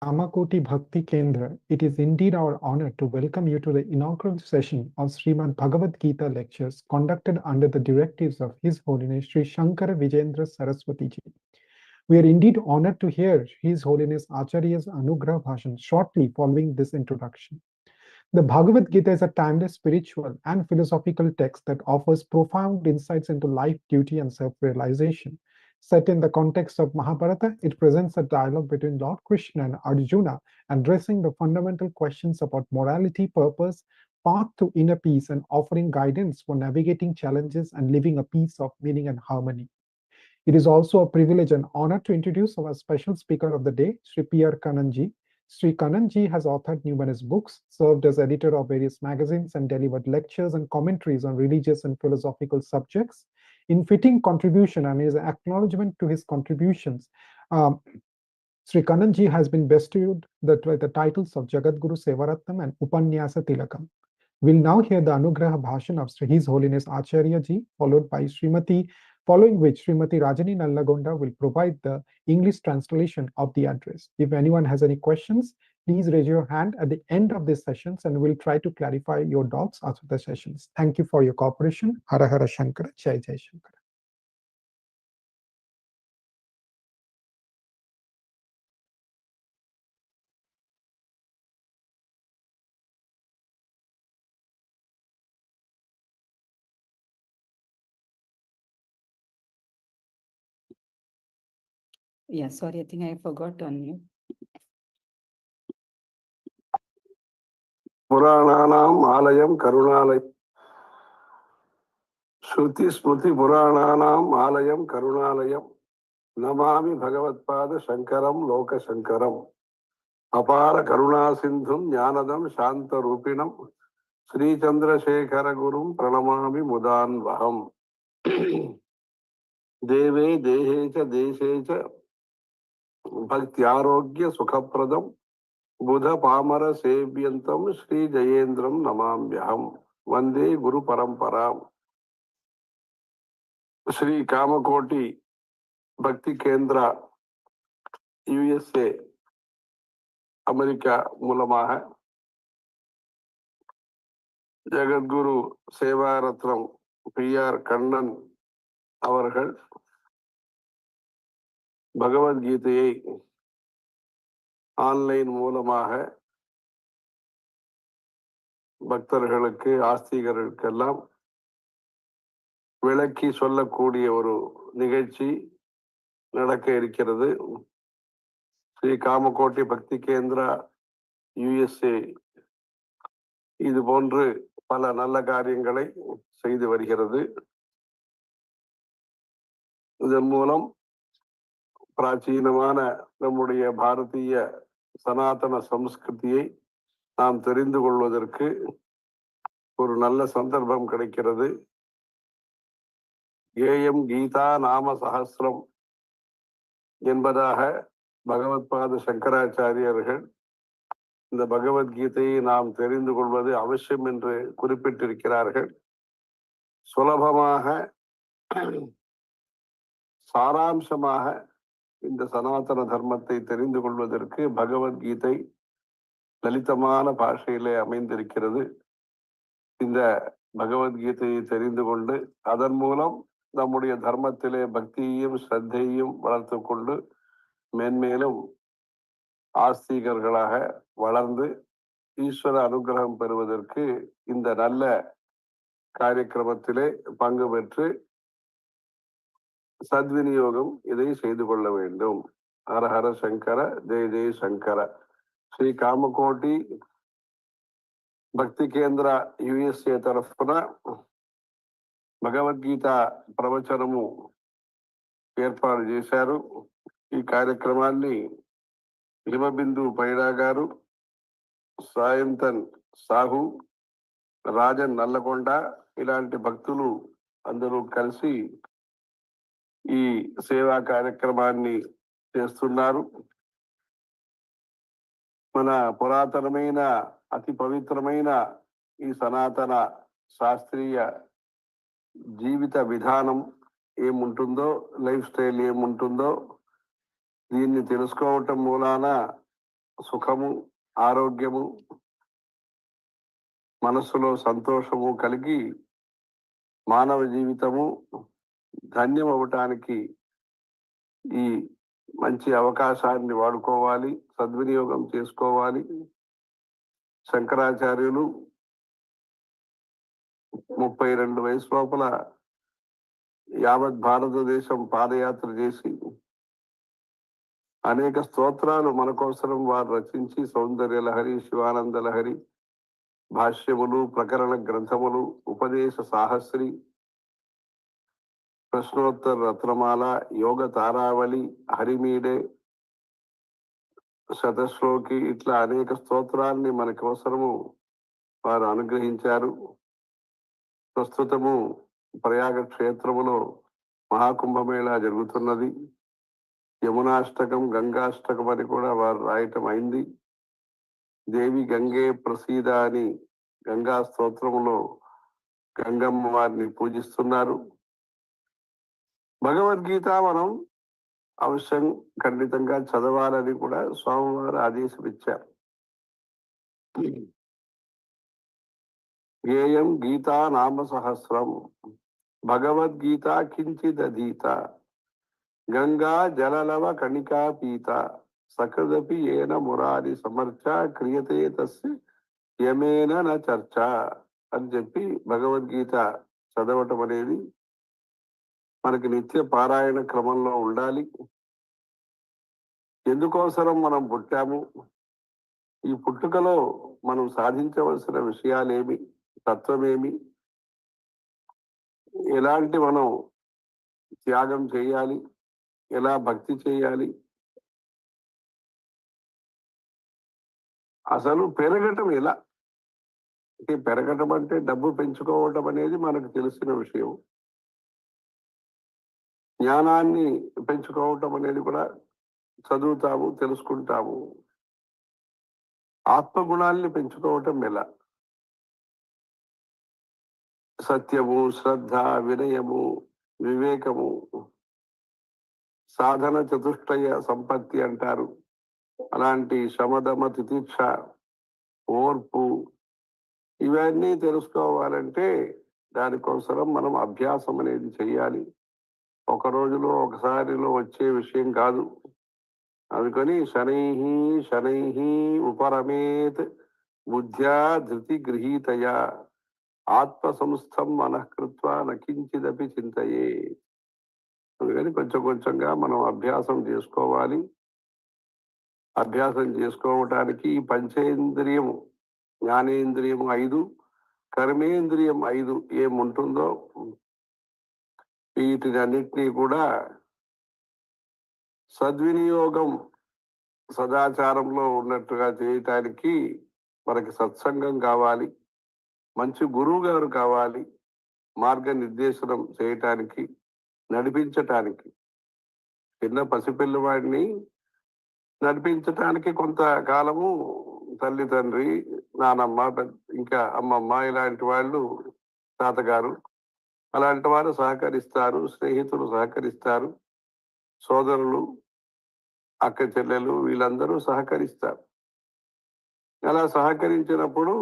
Kamakoti Bhakti Kendra, it is indeed our honor to welcome you to the inaugural session of Srimad Bhagavad Gita lectures conducted under the directives of His Holiness Sri Shankara Vijayendra Saraswati Ji. We are indeed honored to hear His Holiness Acharya's Anugrah Bhashan shortly following this introduction. The Bhagavad Gita is a timeless spiritual and philosophical text that offers profound insights into life, duty, and self realization. Set in the context of Mahabharata, it presents a dialogue between Lord Krishna and Arjuna, addressing the fundamental questions about morality, purpose, path to inner peace, and offering guidance for navigating challenges and living a peace of meaning and harmony. It is also a privilege and honor to introduce our special speaker of the day, Sri P.R. Kannan. Sri Kannan has authored numerous books, served as editor of various magazines, and delivered lectures and commentaries on religious and philosophical subjects. In fitting contribution and his acknowledgement to his contributions, um, Sri Kannan has been bestowed the titles of Jagadguru, Seva, Ratnam, and Upanyasa Tilakam. We'll now hear the Anugraha Bhashan of His Holiness Acharya Ji, following which Srimati Rajani Nallagonda will provide the English translation of the address. If anyone has any questions, please raise your hand at the end of these sessions and we'll try to clarify your doubts after the sessions. Thank you for your cooperation. Hara Hara Shankara, Jai Jai Shankara. Yeah, sorry, I think I forgot on you. Purananam Alayam Karunalay Shruti Smruti Purananam Alayam Karunalayam Namami Bhagavatpada Shankaram Loka Shankaram Apara Karuna Sindhum Jnanadam Shanta Rupinam Sri Chandrasekhara Gurum Pranamami Mudan Vaham Deve Dehecha Deshecha Bhaktyarogya Sukhapradam Buddha Pamara Sevyantam Sri Jayendram Namambyaham Vande Guru Paramparam Sri Kamakoti Bhakti Kendra USA America மூலமாக ஜெகத்குரு சேவா ரத்னம் P.R. Kannan அவர்கள் பகவத்கீதையை online மூலமாக பக்தர்களுக்கு ஆஸ்திகர்களுக்கெல்லாம் விளக்கி சொல்லக்கூடிய ஒரு நிகழ்ச்சி நடக்க இருக்கிறது. ஸ்ரீ காமகோட்டி பக்தி கேந்திரா USA இது போன்று பல நல்ல காரியங்களை செய்து வருகிறது. இதன் மூலம் பிராச்சீனமான நம்முடைய பாரதிய சனாதன சம்ஸ்கிருதியை நாம் தெரிந்து கொள்வதற்கு ஒரு நல்ல சந்தர்ப்பம் கிடைக்கிறது. ஏயம் கீதா நாம சஹஸ்ரம் என்பதாக பகவத்பாத சங்கராச்சாரியர்கள் இந்த பகவத்கீதையை நாம் தெரிந்து கொள்வது அவசியம் என்று குறிப்பிட்டிருக்கிறார்கள். சுலபமாக சாராம்சமாக இந்த சனாதன தர்மத்தை தெரிந்து கொள்வதற்கு பகவத்கீதை லலிதமான பாஷையிலே அமைந்திருக்கிறது. இந்த பகவத்கீதையை தெரிந்து கொண்டு அதன் மூலம் நம்முடைய தர்மத்திலே பக்தியையும் ஸ்ரத்தையும் வளர்த்து கொண்டு மேன்மேலும் ஆஸ்திகர்களாக வளர்ந்து ஈஸ்வர அனுகிரகம் பெறுவதற்கு இந்த நல்ல காரியக்கிரமத்திலே பங்கு பெற்று சத்விநியோகம் இதை செய்து கொள்ள வேண்டும். ஹர ஹர சங்கர, ஜெய ஜெய சங்கர. ஸ்ரீ కామకోటి భక్తి కేంద్ర USA తరఫున భగవద్గీత ప్రవచనము ఏర్పాటు చేశారు. ఈ కార్యక్రమాన్ని హిమబిందు పైడా గారు, సాయంతన్ సాహు, రాజన్ నల్లకొండ ఇలాంటి భక్తులు అందరూ కలిసి ఈ సేవా కార్యక్రమాన్ని చేస్తున్నారు. మన పురాతనమైన అతి పవిత్రమైన ఈ సనాతన శాస్త్రీయ జీవిత విధానం ఏముంటుందో, లైఫ్ స్టైల్ ఏముంటుందో దీన్ని తెలుసుకోవటం మూలాన సుఖము, ఆరోగ్యము, మనస్సులో సంతోషము కలిగి మానవ జీవితము ధన్యం అవ్వటానికి ఈ మంచి అవకాశాన్ని వాడుకోవాలి, సద్వినియోగం చేసుకోవాలి. శంకరాచార్యులు 32 వయసు లోపల యావత్ భారతదేశం పాదయాత్ర చేసి అనేక స్తోత్రాలు మన కోసరం వారు రచించి సౌందర్య లహరి, శివానంద లహరి, భాష్యములు, ప్రకరణ గ్రంథములు, ఉపదేశ సాహస్రి, ప్రశ్నోత్తర రత్నమాల, యోగ తారావళి, హరిమీడే, శతశ్లోకి ఇట్లా అనేక స్తోత్రాల్ని మన కోసరము వారు అనుగ్రహించారు. ప్రస్తుతము ప్రయాగ క్షేత్రములో మహాకుంభమేళా జరుగుతున్నది. యమునాష్టకం, గంగాష్టకం అని కూడా వారు రాయటం అయింది. దేవి గంగే ప్రసీద అని గంగా స్తోత్రములో గంగమ్మ వారిని పూజిస్తున్నారు. భగవద్గీత మనం అవశ్యం ఖండితంగా చదవాలని కూడా స్వామివారు ఆదేశమిచ్చారు. గేయం గీతా నామ సహస్రం, భగవద్గీత కించిదధీత, గంగా జలలవ కణికా పీత, సకృదపి ఏన మురారి సమర్చ, క్రియతే తస్య యమేన న చర్చ అని చెప్పి భగవద్గీత చదవటం అనేది మనకి నిత్య పారాయణ క్రమంలో ఉండాలి. ఎందుకోసరం మనం పుట్టాము, ఈ పుట్టుకలో మనం సాధించవలసిన విషయాలేమి, తత్వమేమి, ఎలాంటి మనం త్యాగం చేయాలి, ఎలా భక్తి చేయాలి, అసలు పెరగటం ఎలా, అంటే పెరగటం అంటే డబ్బు పెంచుకోవటం అనేది మనకు తెలిసిన విషయం. జ్ఞానాన్ని పెంచుకోవటం అనేది కూడా చదువుతాము, తెలుసుకుంటాము. ఆత్మగుణాల్ని పెంచుకోవటం ఎలా? సత్యము, శ్రద్ధ, వినయము, వివేకము, సాధన చతుష్టయ సంపత్తి అంటారు. అలాంటి శమదమ తితిక్ష, ఓర్పు, ఇవన్నీ తెలుసుకోవాలంటే దానికోసం మనం అభ్యాసం అనేది చేయాలి. ఒక రోజులో ఒకసారిలో వచ్చే విషయం కాదు. అందుకని శనైహి శనైహి ఉపరమేత్ బుద్ధ్యా ధృతి గృహీతయా, ఆత్మ సంస్థం మనఃకృత్వ నకించిదపి చింతయే. అందుకని కొంచెం కొంచెంగా మనం అభ్యాసం చేసుకోవాలి. అభ్యాసం చేసుకోవటానికి ఈ పంచేంద్రియము, జ్ఞానేంద్రియము 5, కర్మేంద్రియం 5 ఏముంటుందో వీటినన్నిటినీ కూడా సద్వినియోగం సదాచారంలో ఉన్నట్టుగా చేయటానికి మనకి సత్సంగం కావాలి, మంచి గురువు గారు కావాలి, మార్గనిర్దేశనం చేయటానికి, నడిపించటానికి. చిన్న పసిపిల్లవాడిని నడిపించటానికి కొంతకాలము తల్లి, తండ్రి, నానమ్మ, ఇంకా అమ్మమ్మ ఇలాంటి వాళ్ళు, తాతగారు అలాంటి వారు సహకరిస్తారు, స్నేహితులు సహకరిస్తారు, సోదరులు, అక్క చెల్లెలు వీళ్ళందరూ సహకరిస్తారు. అలా సహకరించినప్పుడు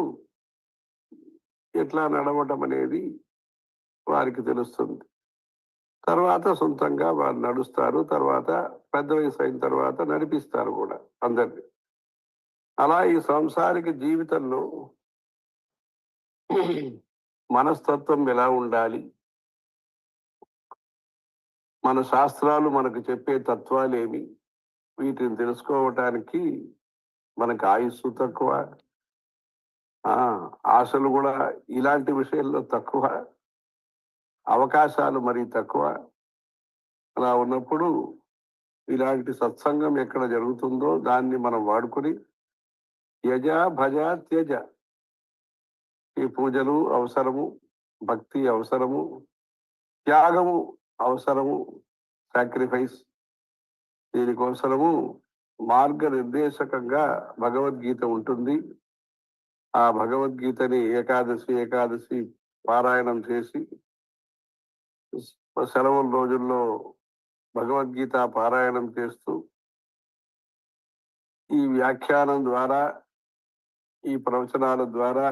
ఎట్లా నడవటం అనేది వారికి తెలుస్తుంది. తర్వాత సొంతంగా వారు నడుస్తారు. తర్వాత పెద్ద వయసు అయిన తర్వాత నడిపిస్తారు కూడా అందరినీ. అలా ఈ సాంసారిక జీవితంలో మనస్తత్వం ఎలా ఉండాలి, మన శాస్త్రాలు మనకు చెప్పే తత్వాలేమి, వీటిని తెలుసుకోవటానికి మనకు ఆయుస్సు తక్కువ, ఆశలు కూడా ఇలాంటి విషయంలో తక్కువ, అవకాశాలు మరీ తక్కువ. అలా ఉన్నప్పుడు ఇలాంటి సత్సంగం ఎక్కడ జరుగుతుందో దాన్ని మనం వాడుకొని యజ భజ త్యజ, ఈ పూజలు అవసరము, భక్తి అవసరము, త్యాగము అవసరము, సాక్రిఫైస్. దీనికోసము మార్గనిర్దేశకంగా భగవద్గీత ఉంటుంది. ఆ భగవద్గీతని ఏకాదశి పారాయణం చేసి సెలవుల రోజుల్లో భగవద్గీత పారాయణం చేస్తూ ఈ వ్యాఖ్యానం ద్వారా, ఈ ప్రవచనాల ద్వారా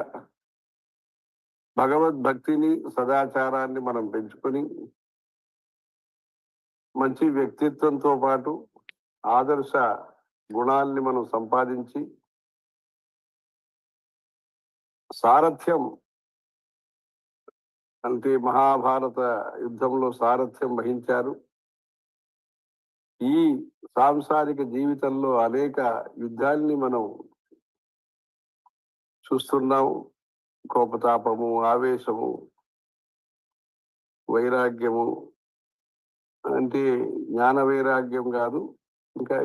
భగవద్భక్తిని, సదాచారాన్ని మనం పెంచుకొని మంచి వ్యక్తిత్వంతో పాటు ఆదర్శ గుణాల్ని మనం సంపాదించి సారథ్యం, అంటే మహాభారత యుద్ధంలో సారథ్యం వహించారు. ఈ సాంసారిక జీవితంలో అనేక యుద్ధాల్ని మనం చూస్తున్నాం. కోపతాపము, ఆవేశము, వైరాగ్యము, అంటే జ్ఞాన వైరాగ్యం కాదు, ఇంకా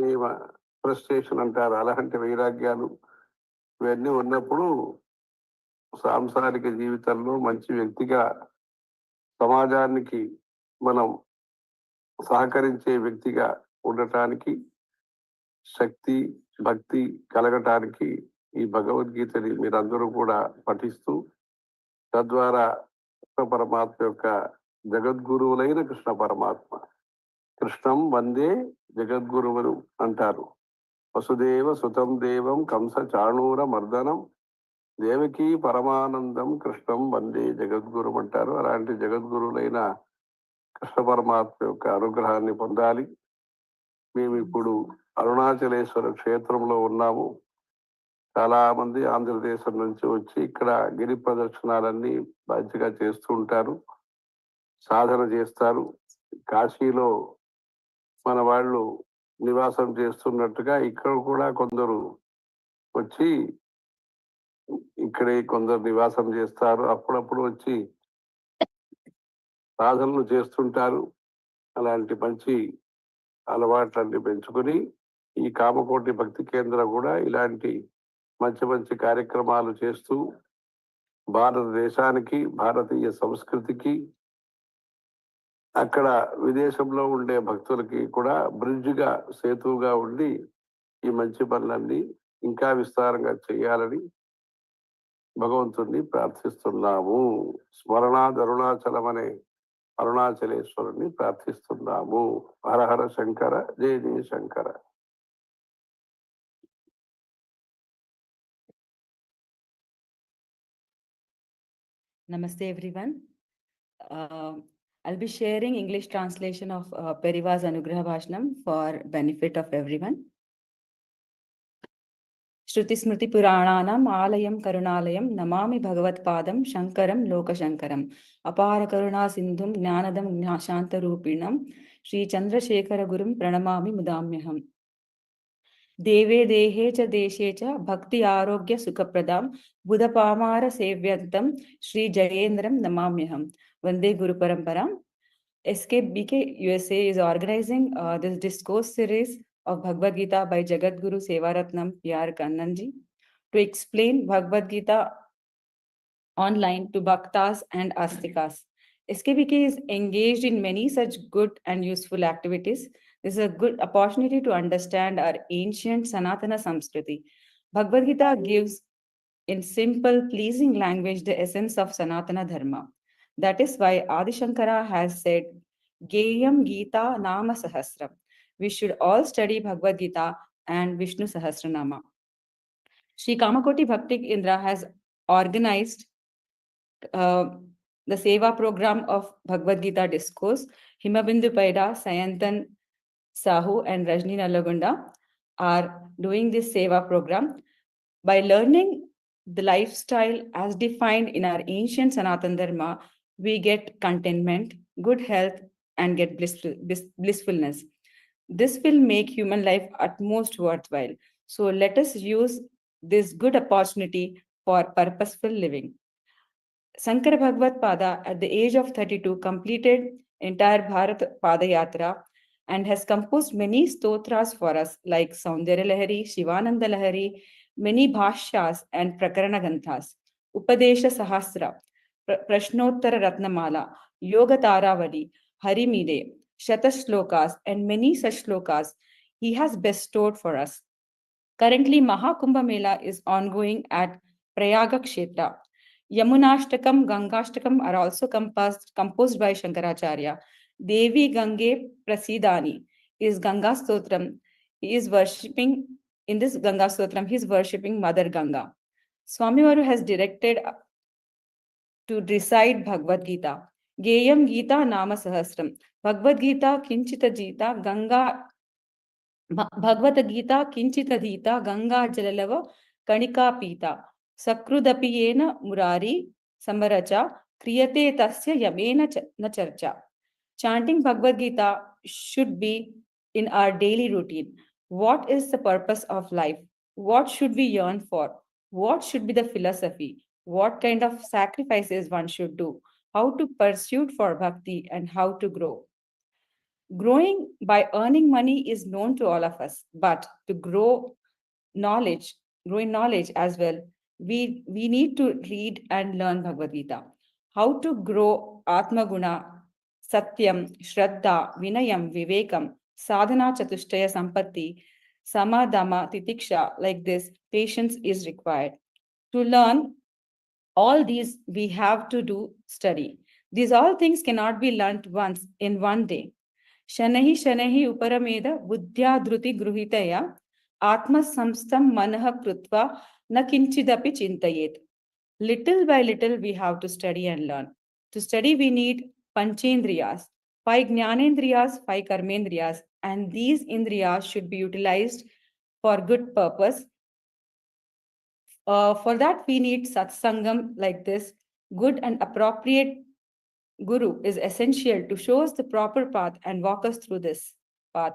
ఫ్రస్ట్రేషన్ అంటారు, అలాంటి వైరాగ్యాలు ఇవన్నీ ఉన్నప్పుడు సాంసారిక జీవితంలో మంచి వ్యక్తిగా సమాజానికి మనం సహకరించే వ్యక్తిగా ఉండటానికి, శక్తి భక్తి కలగటానికి ఈ భగవద్గీతని మీరందరూ కూడా పఠిస్తూ, తద్వారా కృష్ణ పరమాత్మ యొక్క జగద్గురువులైన కృష్ణ పరమాత్మ, కృష్ణం వందే జగద్గురువులు అంటారు. వసుదేవ సుతం దేవం కంస చాణూర మర్దనం దేవకీ పరమానందం కృష్ణం వందే జగద్గురు అంటారు. అలాంటి జగద్గురువులైన కృష్ణ పరమాత్మ యొక్క అనుగ్రహాన్ని పొందాలి. మేము ఇప్పుడు అరుణాచలేశ్వర క్షేత్రంలో ఉన్నాము. చాలా మంది ఆంధ్రదేశం నుంచి వచ్చి ఇక్కడ గిరి ప్రదక్షిణాలన్నీ మంచిగా చేస్తూ ఉంటారు, సాధన చేస్తారు. కాశీలో మన వాళ్ళు నివాసం చేస్తున్నట్టుగా ఇక్కడ కూడా కొందరు వచ్చి ఇక్కడే కొందరు నివాసం చేస్తారు. అప్పుడప్పుడు వచ్చి సాధనలు చేస్తుంటారు. అలాంటి మంచి అలవాట్లన్నీ పెంచుకొని ఈ కామకోటి భక్తి కేంద్రం కూడా ఇలాంటి మంచి మంచి కార్యక్రమాలు చేస్తూ భారతదేశానికి, భారతీయ సంస్కృతికి, అక్కడ విదేశంలో ఉండే భక్తులకి కూడా బ్రిడ్జ్గా, సేతువుగా ఉండి ఈ మంచి పనులన్నీ ఇంకా విస్తారంగా చేయాలని భగవంతుణ్ణి ప్రార్థిస్తున్నాము. స్మరణాదరుణాచలం అనే అరుణాచలేశ్వరుని ప్రార్థిస్తున్నాము. హర హర శంకర, జయ జయ Shankara. Namaste everyone. I'll be sharing English translation of Periva's Anugraha Bhashanam for benefit of everyone. Shruti Smriti Purananam Alayam Karunalayam Namami Bhagavat Padam Shankaram Lokashankaram Apara Karuna Sindhum Jnanadam Gnashanta Rupinam Sri Chandrasekhara Gurum Pranamami Mudamyaham. देवे देहे च देशे च भक्ति आरोग्य सुखप्रदां बुधपामार सेव्यन्तं Shri जयेन्द्रं नमाम्यहं. Vande Guru Paramparam. SKBK USA is organizing this discourse series of Bhagavad Gita by Jagadguru Seva Ratnam PR Kannan ji to explain Bhagavad Gita online to Bhaktas and Astikas. SKBK is engaged in many such good and useful activities. This is a good opportunity to understand our ancient Sanatana Samskriti. Bhagavad Gita gives in simple, pleasing language the essence of Sanatana Dharma. That is why Adi Shankara has said, Geyam Gita Nama Sahasram. We should all study Bhagavad Gita and Vishnu Sahasranama. Sri Kamakoti Bhakti Indra has organized the Seva program of Bhagavad Gita discourse. Himabindu Paida, Sayantan Sahu and Rajni Nalagunda are doing this Seva program. By learning the lifestyle as defined in our ancient Sanatan Dharma, we get contentment, good health, and get blissfulness. This will make human life utmost worthwhile. So let us use this good opportunity for purposeful living. Sankara Bhagavad Pada, at the age of 32, completed entire Bharat Padayatra and has composed many stotras for us like Saundarya Lahari, Shivananda Lahari, many bhashyas and prakarana ganthas, Upadesha Sahasra, Prashnottara Ratnamala, Yoga Taravali, Harimide, Shatashlokas, and many such shlokas he has bestowed for us. Currently, Mahakumbha Mela is ongoing at Prayaga Kshetra. Yamunashtakam, Gangashtakam are also composed by Shankaracharya. Devi Gange Prasidani is Ganga Stotram. He is worshipping in this Ganga Stotram, he's worshipping Mother Ganga. Swami Varu has directed to recite Bhagavad Gita. Geyam Gita Nama Sahasram. Bhagavad Gita Kinchita Jita Ganga Bhagavad Gita Kinchita Dita Ganga Jalalava Kanika Pita. Sakrudapiyena Murari Samaracha Kriyate Tasya Yamena Nacharcha. Chanting Bhagavad Gita should be in our daily routine. What is the purpose of life? What should we yearn for? What should be the philosophy? What kind of sacrifices one should do? How to pursue for bhakti and how to grow? Growing by earning money is known to all of us, but to grow in knowledge as well, we need to read and learn Bhagavad Gita. How to grow Atma Guna, Satyam, Shraddha, Vinayam, Vivekam, Sadhana Chatushtaya Sampatti, Samadama, Titiksha, like this, patience is required. To learn all these, we have to do study. These all things cannot be learnt once in one day. Shanahi Shanahi Uparameda Buddhya Dhruti Gruhitaya Atma Samstam Manaha Krutva Na Kinchidapi Chintayet. Little by little, we have to study and learn. To study, we need Panchendriyas, 5 Jnanendriyas, 5 Karmendriyas, and these Indriyas should be utilized for good purpose. For that, we need satsangam like this. Good and appropriate Guru is essential to show us the proper path and walk us through this path.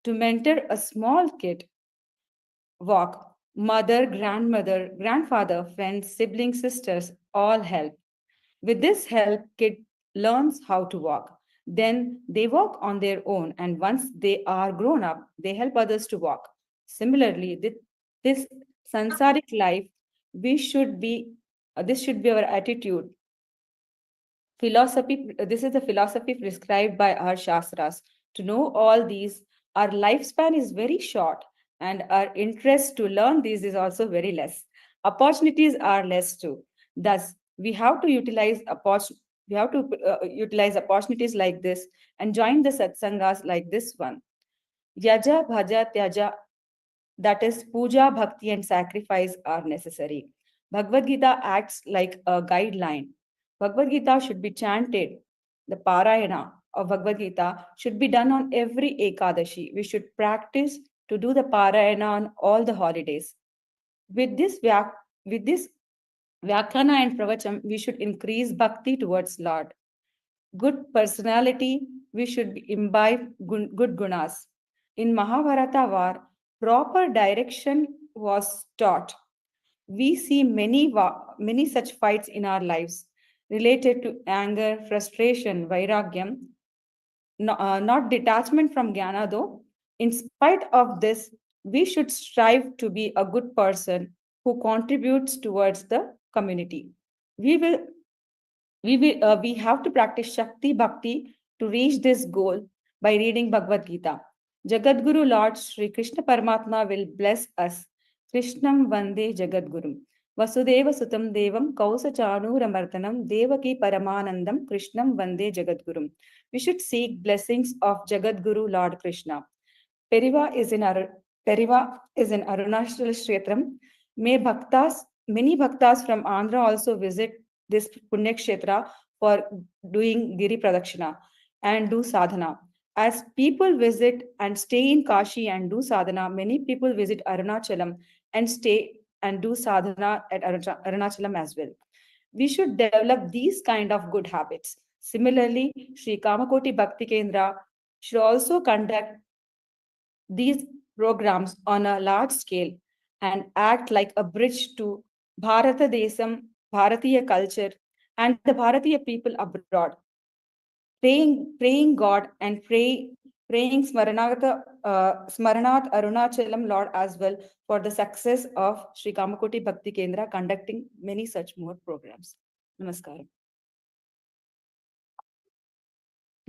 To mentor a small kid, walk, mother, grandmother, grandfather, friends, siblings, sisters, all help. With this help, kid learns how to walk. Then they walk on their own, and once they are grown up, they help others to walk. Similarly, this sansaric life, this should be our attitude. This is the philosophy prescribed by our Shastras. To know all these, our lifespan is very short, and our interest to learn these is also very less. Opportunities are less too. Thus, we have to utilize opportunities like this and join the satsangas like this one. Yaja, bhaja, tyaja, that is puja, bhakti, and sacrifice are necessary. Bhagavad Gita acts like a guideline. Bhagavad Gita should be chanted. The Parayana of Bhagavad Gita should be done on every Ekadashi. We should practice to do the Parayana on all the holidays. With this Vyakhana and Pravacham, we should increase bhakti towards Lord. Good personality, we should imbibe good gunas. In Mahabharata war, proper direction was taught. We see many such fights in our lives related to anger, frustration, vairagyam, not detachment from jnana though. In spite of this, we should strive to be a good person who contributes towards the community. We have to practice Shakti Bhakti to reach this goal by reading Bhagavad Gita. Jagadguru Lord Sri Krishna Paramatma will bless us. Krishnam Vande Jagadgurum. Vasudeva Sutam Devam Kausa Chanuramartanam Devaki Paramanandam Krishnam Vande Jagadgurum. We should seek blessings of Jagadguru Lord Krishna. Periva is in Arunachal Kshetram. Many bhaktas from Andhra also visit this Punya Kshetra for doing Giri Pradakshina and do sadhana. As people visit and stay in Kashi and do sadhana, many people visit Arunachalam and stay and do sadhana at Arunachalam as well. We should develop these kind of good habits. Similarly, Sri Kamakoti Bhakti Kendra should also conduct these programs on a large scale and act like a bridge to Bharata Desam, Bharatiya culture, and the Bharatiya people abroad. Praying God and praying Smaranat Arunachalam Lord as well for the success of Sri Kamakoti Bhakti Kendra conducting many such more programs. Namaskaram.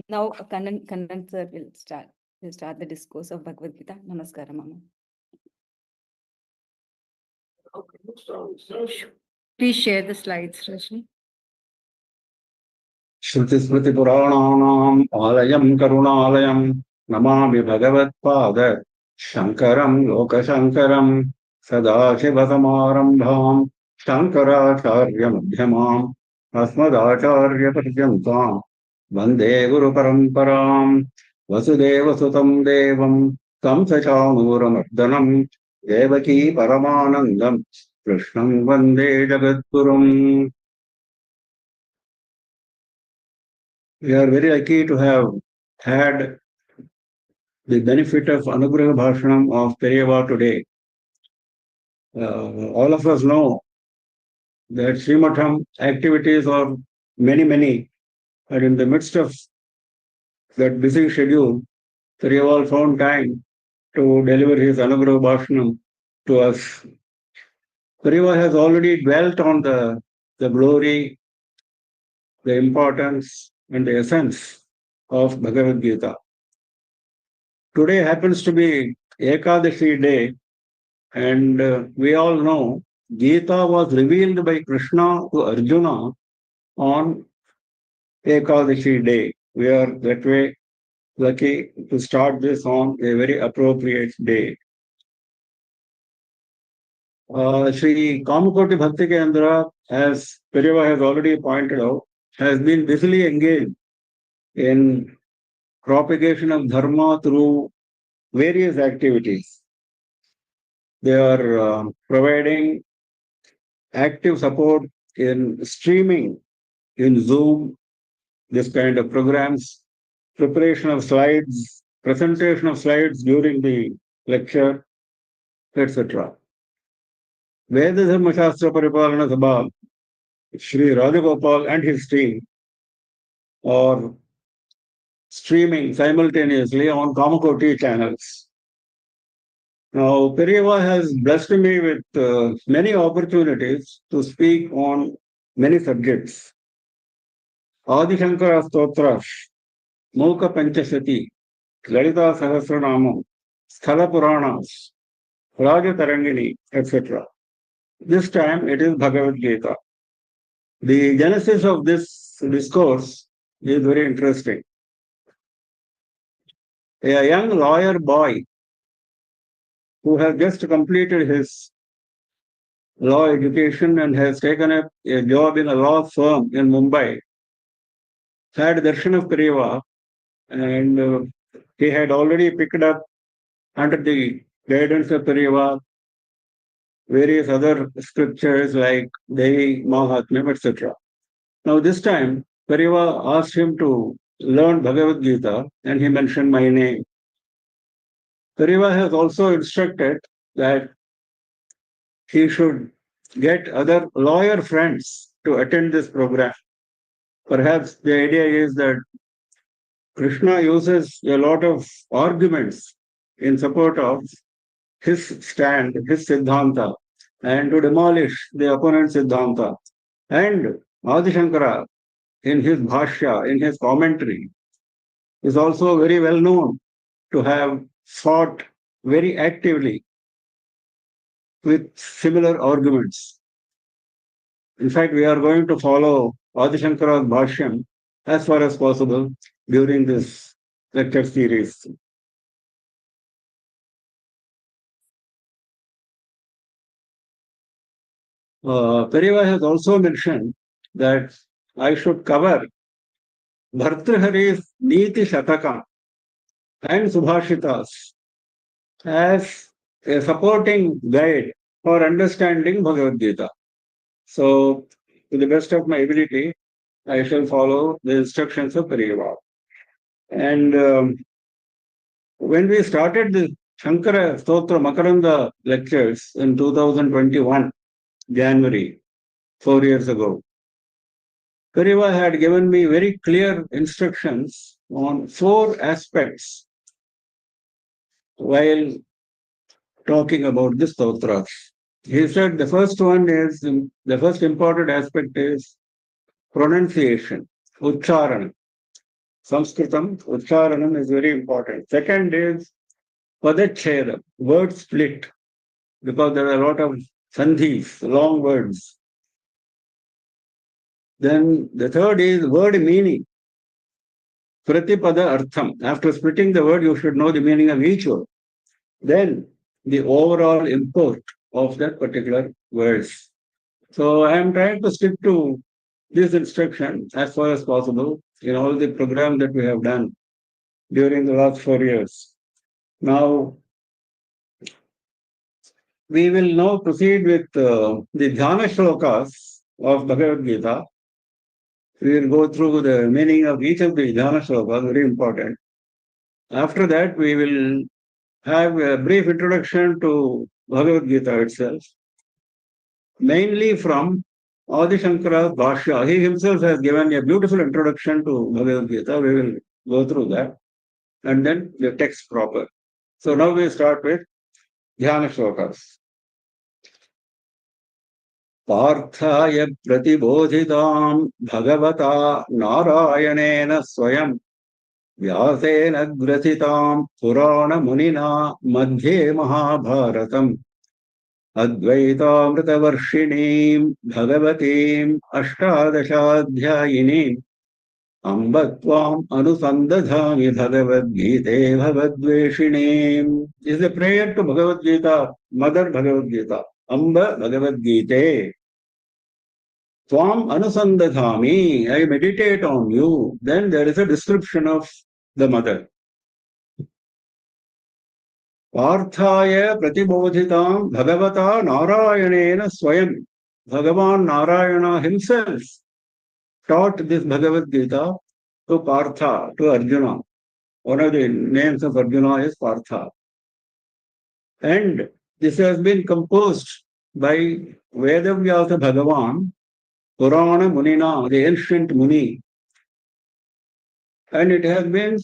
Now Kannan sir will start the discourse of Bhagavad Gita. Namaskaram, Mama. Please share the slides, Rashmi. Shruti Smriti Purananam Alayam Karunalayam Namami Bhagavad Pada Shankaram Lokashankaram Sadashivasamarambham Shankaracharya Madhyamam Asmadacharya Paryantam Vande Guru Paramparam Vasudeva Sutam Devam Kamsachanuramardanam Devaki Paramanandam Krishnam Vande Jagadgurum. We are very lucky to have had the benefit of Anugraha Bhashanam of Periyava today. All of us know that Srimatham activities are many, and in the midst of that busy schedule, Periyava found time to deliver his Anugraha Bhashanam to us. Periyava has already dwelt on the glory, the importance, and the essence of Bhagavad Gita. Today happens to be Ekadashi day, and we all know Gita was revealed by Krishna to Arjuna on Ekadashi day. We are that way lucky to start this on a very appropriate day. Sri Kamakoti Bhakti Kendra, as Periyava has already pointed out, has been busily engaged in propagation of Dharma through various activities. They are providing active support in streaming in Zoom, this kind of programs, preparation of slides, presentation of slides during the lecture, etc. Veda Dharma Shastra Paripalana Sabha, Sri Rajagopal and his team are streaming simultaneously on Kamakoti channels. Now, Periyava has blessed me with many opportunities to speak on many subjects. Adi Shankara Stotra, Mukha Panchashati, Lalita Sahasranamam, Sthala Puranas, Raja Tarangini, etc. This time it is Bhagavad Gita. The genesis of this discourse is very interesting. A young lawyer boy who has just completed his law education and has taken up a job in a law firm in Mumbai had darshan of Periyava, and he had already picked up under the guidance of Periyava various other scriptures like Devi, Mahatmyam, etc. Now this time, Periyava asked him to learn Bhagavad Gita and he mentioned my name. Periyava has also instructed that he should get other lawyer friends to attend this program. Perhaps the idea is that Krishna uses a lot of arguments in support of his stand, his Siddhanta, and to demolish the opponent's Siddhanta. And Adi Shankara, in his Bhashya, in his commentary, is also very well known to have fought very actively with similar arguments. In fact, we are going to follow Adi Shankara's Bhashyam as far as possible during this lecture series. Periyava has also mentioned that I should cover Bhartrihari's Niti Shataka and Subhashitas as a supporting guide for understanding Bhagavad Gita. So, to the best of my ability, I shall follow the instructions of Periyava. And when we started the Shankara Stotra Makaranda lectures in 2021, January, 4 years ago, Periyava had given me very clear instructions on 4 aspects while talking about the stotras. He said the first important aspect is pronunciation, Ucharanam. Sanskritam, Ucharanam is very important. Second is Padachedam, word split, because there are a lot of sandhis, long words. Then the third is word meaning. Pratipada Artham. After splitting the word, you should know the meaning of each word. then the overall import of that particular verse. So I am trying to stick to this instruction as far as possible in all the program that we have done during the last 4 years. Now, we will now proceed with the Dhyana Shlokas of Bhagavad Gita. We will go through the meaning of each of the Dhyana Shlokas, very important. After that, we will have a brief introduction to Bhagavad Gita itself, mainly from Adi Shankara's Bhashya. He himself has given a beautiful introduction to Bhagavad Gita. We will go through that, and then the text proper. So now we start with Dhyana Shlokas. पार्थाय प्रतिबोधितां भगवता नारायणेन स्वयं व्यासेन ग्रथितां पुराणमुनिना मध्ये महाभारतम् अद्वैतामृतवर्षिणीं भगवतीम् अष्टादशाध्यायिनीम् अम्ब त्वाम् अनुसन्दधामि भगवद्गीते भगवद्वेषिणीम्. Is a prayer to Bhagavad Gita, Mother Bhagavad Gita. Amba Bhagavad Gita. Tvam anusandadhami, I meditate on you. Then there is a description of the mother. Parthaya pratibodhitam bhagavata narayanena swayam. Bhagavan Narayana himself taught this Bhagavad Gita to Partha, to Arjuna. One of the names of Arjuna is Partha. And this has been composed by Vedavyasa Bhagavan, Purana Munina, the ancient Muni. And it has been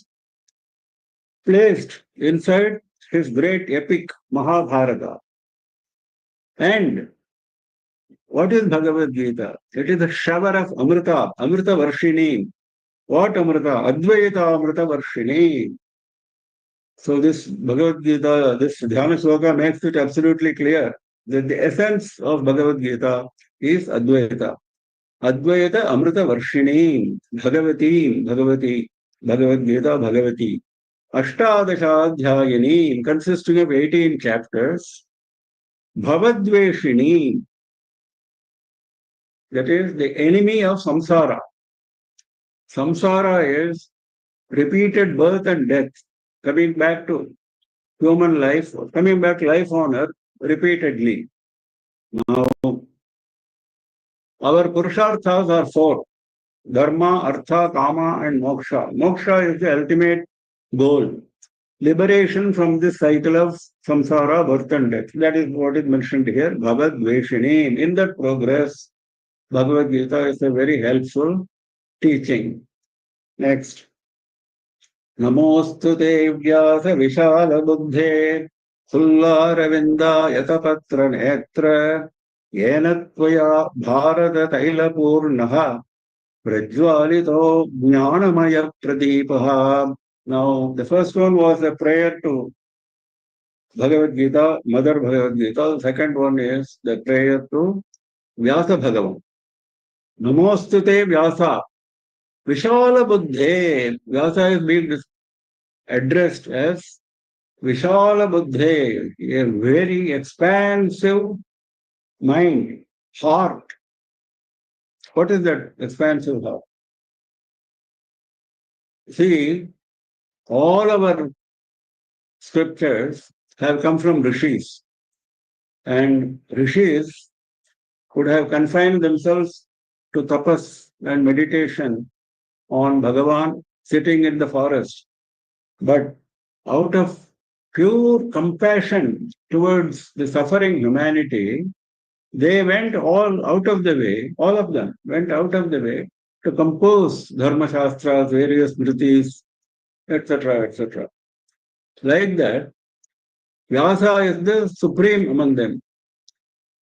placed inside his great epic Mahabharata. And what is Bhagavad Gita? It is a shower of Amrita, Amrita Varshini. What Amrita? Advaita Amrita Varshini. So this Bhagavad Gita, this Dhyana Sloka makes it absolutely clear that the essence of Bhagavad Gita is Advaita. Advaita Amrita Varshini, Bhagavati, Bhagavati, Bhagavad Gita, Bhagavati. Ashtadashadhyayini, consisting of 18 chapters. Bhavadveshini, that is the enemy of samsara. Samsara is repeated birth and death, coming back to human life, coming back to life on earth repeatedly. Now, our Purusharthas are 4. Dharma, Artha, Kama and Moksha. Moksha is the ultimate goal. Liberation from this cycle of samsara, birth and death. That is what is mentioned here. Bhagavad Veshini. In that progress, Bhagavad Gita is a very helpful teaching. Next. Namostu te vyasa vishala buddhe sullaravinda yatapatra netra yenatvaya bharata taila purnaha prajwalito jnanamaya pradeepaha. Now, the first one was a prayer to Bhagavad Gita, Mother Bhagavad Gita. The second one is the prayer to Vyasa Bhagavan. Namostute Vyasa. Vishala Buddhe. Vyasa is being addressed as Vishala Buddhe, a very expansive mind, heart. What is that expansive heart? See, all our scriptures have come from rishis, and rishis could have confined themselves to tapas and meditation on Bhagavan sitting in the forest. But out of pure compassion towards the suffering humanity, they went all out of the way, all of them went out of the way to compose Dharma Shastras, various Smritis, etc., etc. Like that, Vyasa is the supreme among them.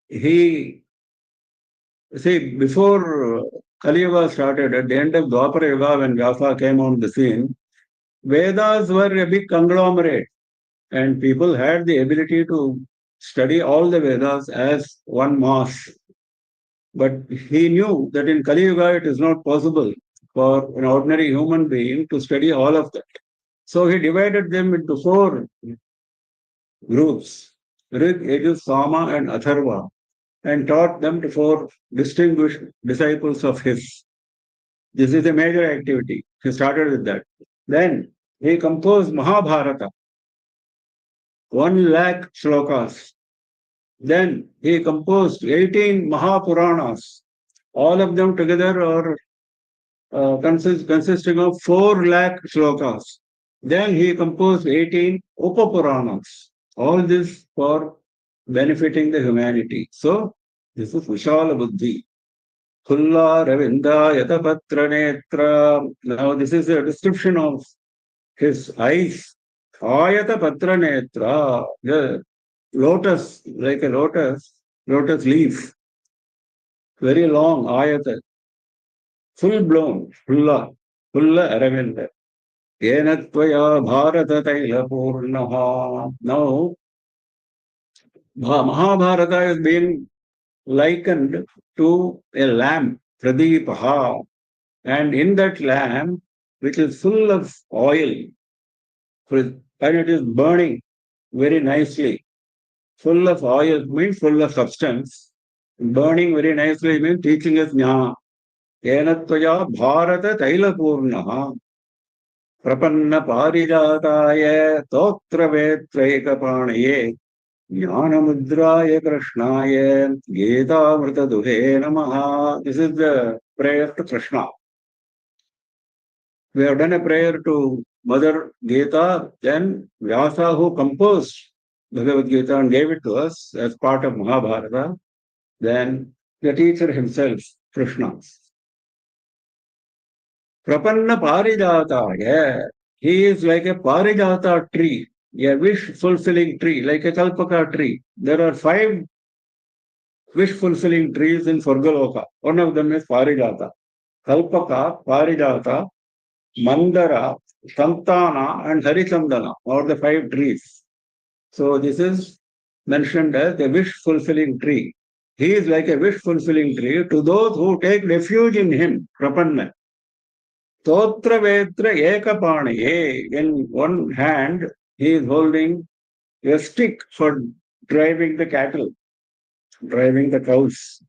He, see, before Kali Yuga started, at the end of Dwapara Yuga, when Vyasa came on the scene, Vedas were a big conglomerate, and people had the ability to study all the Vedas as one mass. But he knew that in Kali Yuga it is not possible for an ordinary human being to study all of that. So he divided them into 4 groups, Rig, Yajus, Sama and Atharva, and taught them to 4 distinguished disciples of his. This is a major activity. He started with that. Then he composed Mahabharata, 1 lakh shlokas. Then he composed 18 Mahapuranas. All of them together are consisting of 4 lakh shlokas. Then he composed 18 Upapuranas. All this for benefiting the humanity. So, this is Vishala Buddhi. Kulla Ravinda Yatapatra Netra. Now, this is a description of his eyes. Ayata Patra Netra. The lotus, like a lotus leaf. Very long, ayata. Full blown, Kulla Aravinda. Yenatvaya Bharata Taila Purnaha. Now, Mahabharata is being likened to a lamp, Pradeepaha, and in that lamp, which is full of oil, and it is burning very nicely. Full of oil means full of substance. Burning very nicely means teaching us jnana. Yenatvaya Bharata Taila Purnaha. Prapanna Parijataya Totra Vetraikapanaye Jnanamudraya Krishnaya Gita Duhe Namaha. This is the prayer to Krishna. We have done a prayer to Mother Gita, then Vyasa, who composed Bhagavad Gita and gave it to us as part of Mahabharata, then the teacher himself, Krishna. Prapanna Parijataya, he is like a Parijata tree, a wish-fulfilling tree, like a Kalpaka tree. There are 5 wish-fulfilling trees in Swargaloka. One of them is Parijata. Kalpaka, Parijata, Mandara, Santana and Harichandana are the 5 trees. So this is mentioned as the wish-fulfilling tree. He is like a wish-fulfilling tree to those who take refuge in him, Prapanna. Totra Vetra Ekapanaye. In one hand, he is holding a stick for driving the cattle, driving the cows.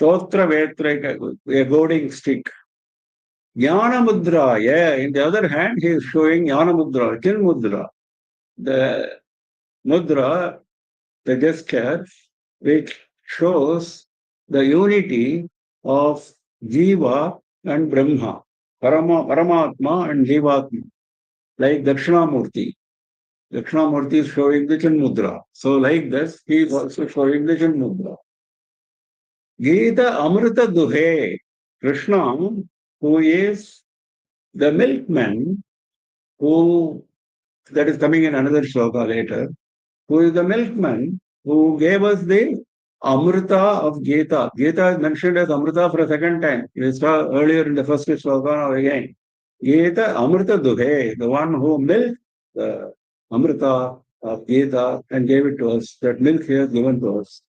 Totra Vetra, a goading stick. Jnana Mudra, in the other hand, he is showing Jnana Mudra, Chin Mudra. The Mudra, the gesture, which shows the unity of Jiva and Brahma, Paramatma and Jivatma, like Dakshinamurti. Dakshinamurti is showing the Chin Mudra. So like this, he is also showing the Chin Mudra. Gita Amrita Duhe, Krishna, who is the milkman, that is coming in another shloka later, who is the milkman who gave us the Amrita of Gita. Gita is mentioned as Amrita for a second time. We saw earlier in the first shloka, now again. Gita Amrita Duhe, the one who milked the Amrita of Gita and gave it to us. That milk he has given to us.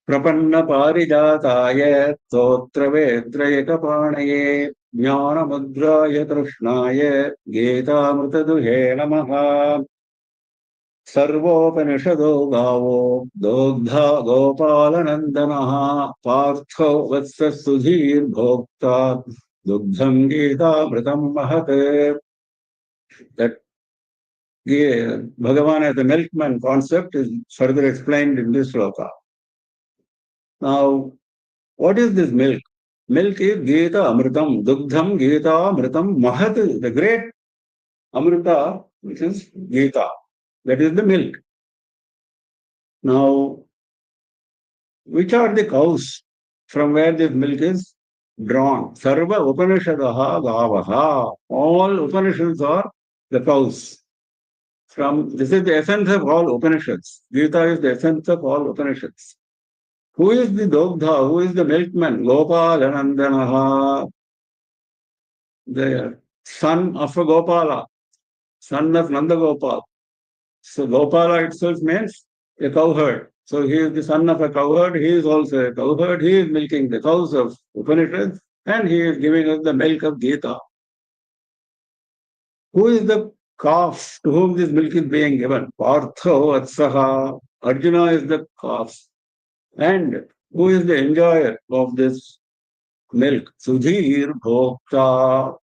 Prapanna Parijataya Totra Vetrayakapanaye Jnana Mudraya Krishnaya Gita Amrita Duhe Namaha. Sarvopanishado Gavo Dogdha Gopalanandanaha Partho Vatsa Sudhir Bhokta Dugdham Gita Mritam Mahate. That Bhagavan as the milkman concept is further explained in this shloka. Now, what is this milk? Milk is Gita Amritam, Dugdham Gita Amritam Mahat, the great Amrita, which is Gita. That is the milk. Now, which are the cows from where this milk is drawn? Sarva Upanishadaha Gavaha. All Upanishads are the cows. This is the essence of all Upanishads. Gita is the essence of all Upanishads. Who is the Dogdha? Who is the milkman? Gopalanandanaha, the son of a Gopala, son of Nandagopal. So Gopala itself means a cowherd. So he is the son of a cowherd. He is also a cowherd. He is milking the cows of Upanishads and he is giving us the milk of Gita. Who is the calf to whom this milk is being given. Partho Vatsaha. Arjuna is the calf. And who is the enjoyer of this milk? Sudhir Bhokta.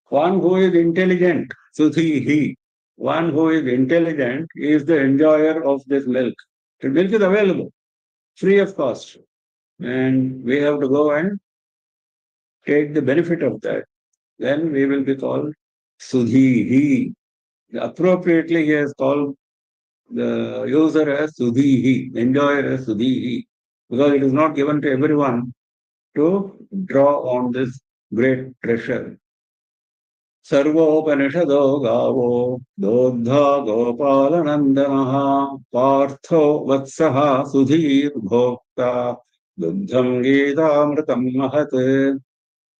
One who is intelligent. Sudhihi. One who is intelligent is the enjoyer of this milk. The milk is available, free of cost. And we have to go and take the benefit of that. Then we will be called Sudhihi. Appropriately, he has called the user as Sudhihi, enjoyer as Sudhihi, because it is not given to everyone to draw on this great treasure. सर्वोपनिषदो गावो दोग्धा गोपालनन्दनः पार्थो वत्सः सुधीर्भोक्ता दुग्धं गीतामृतं महत्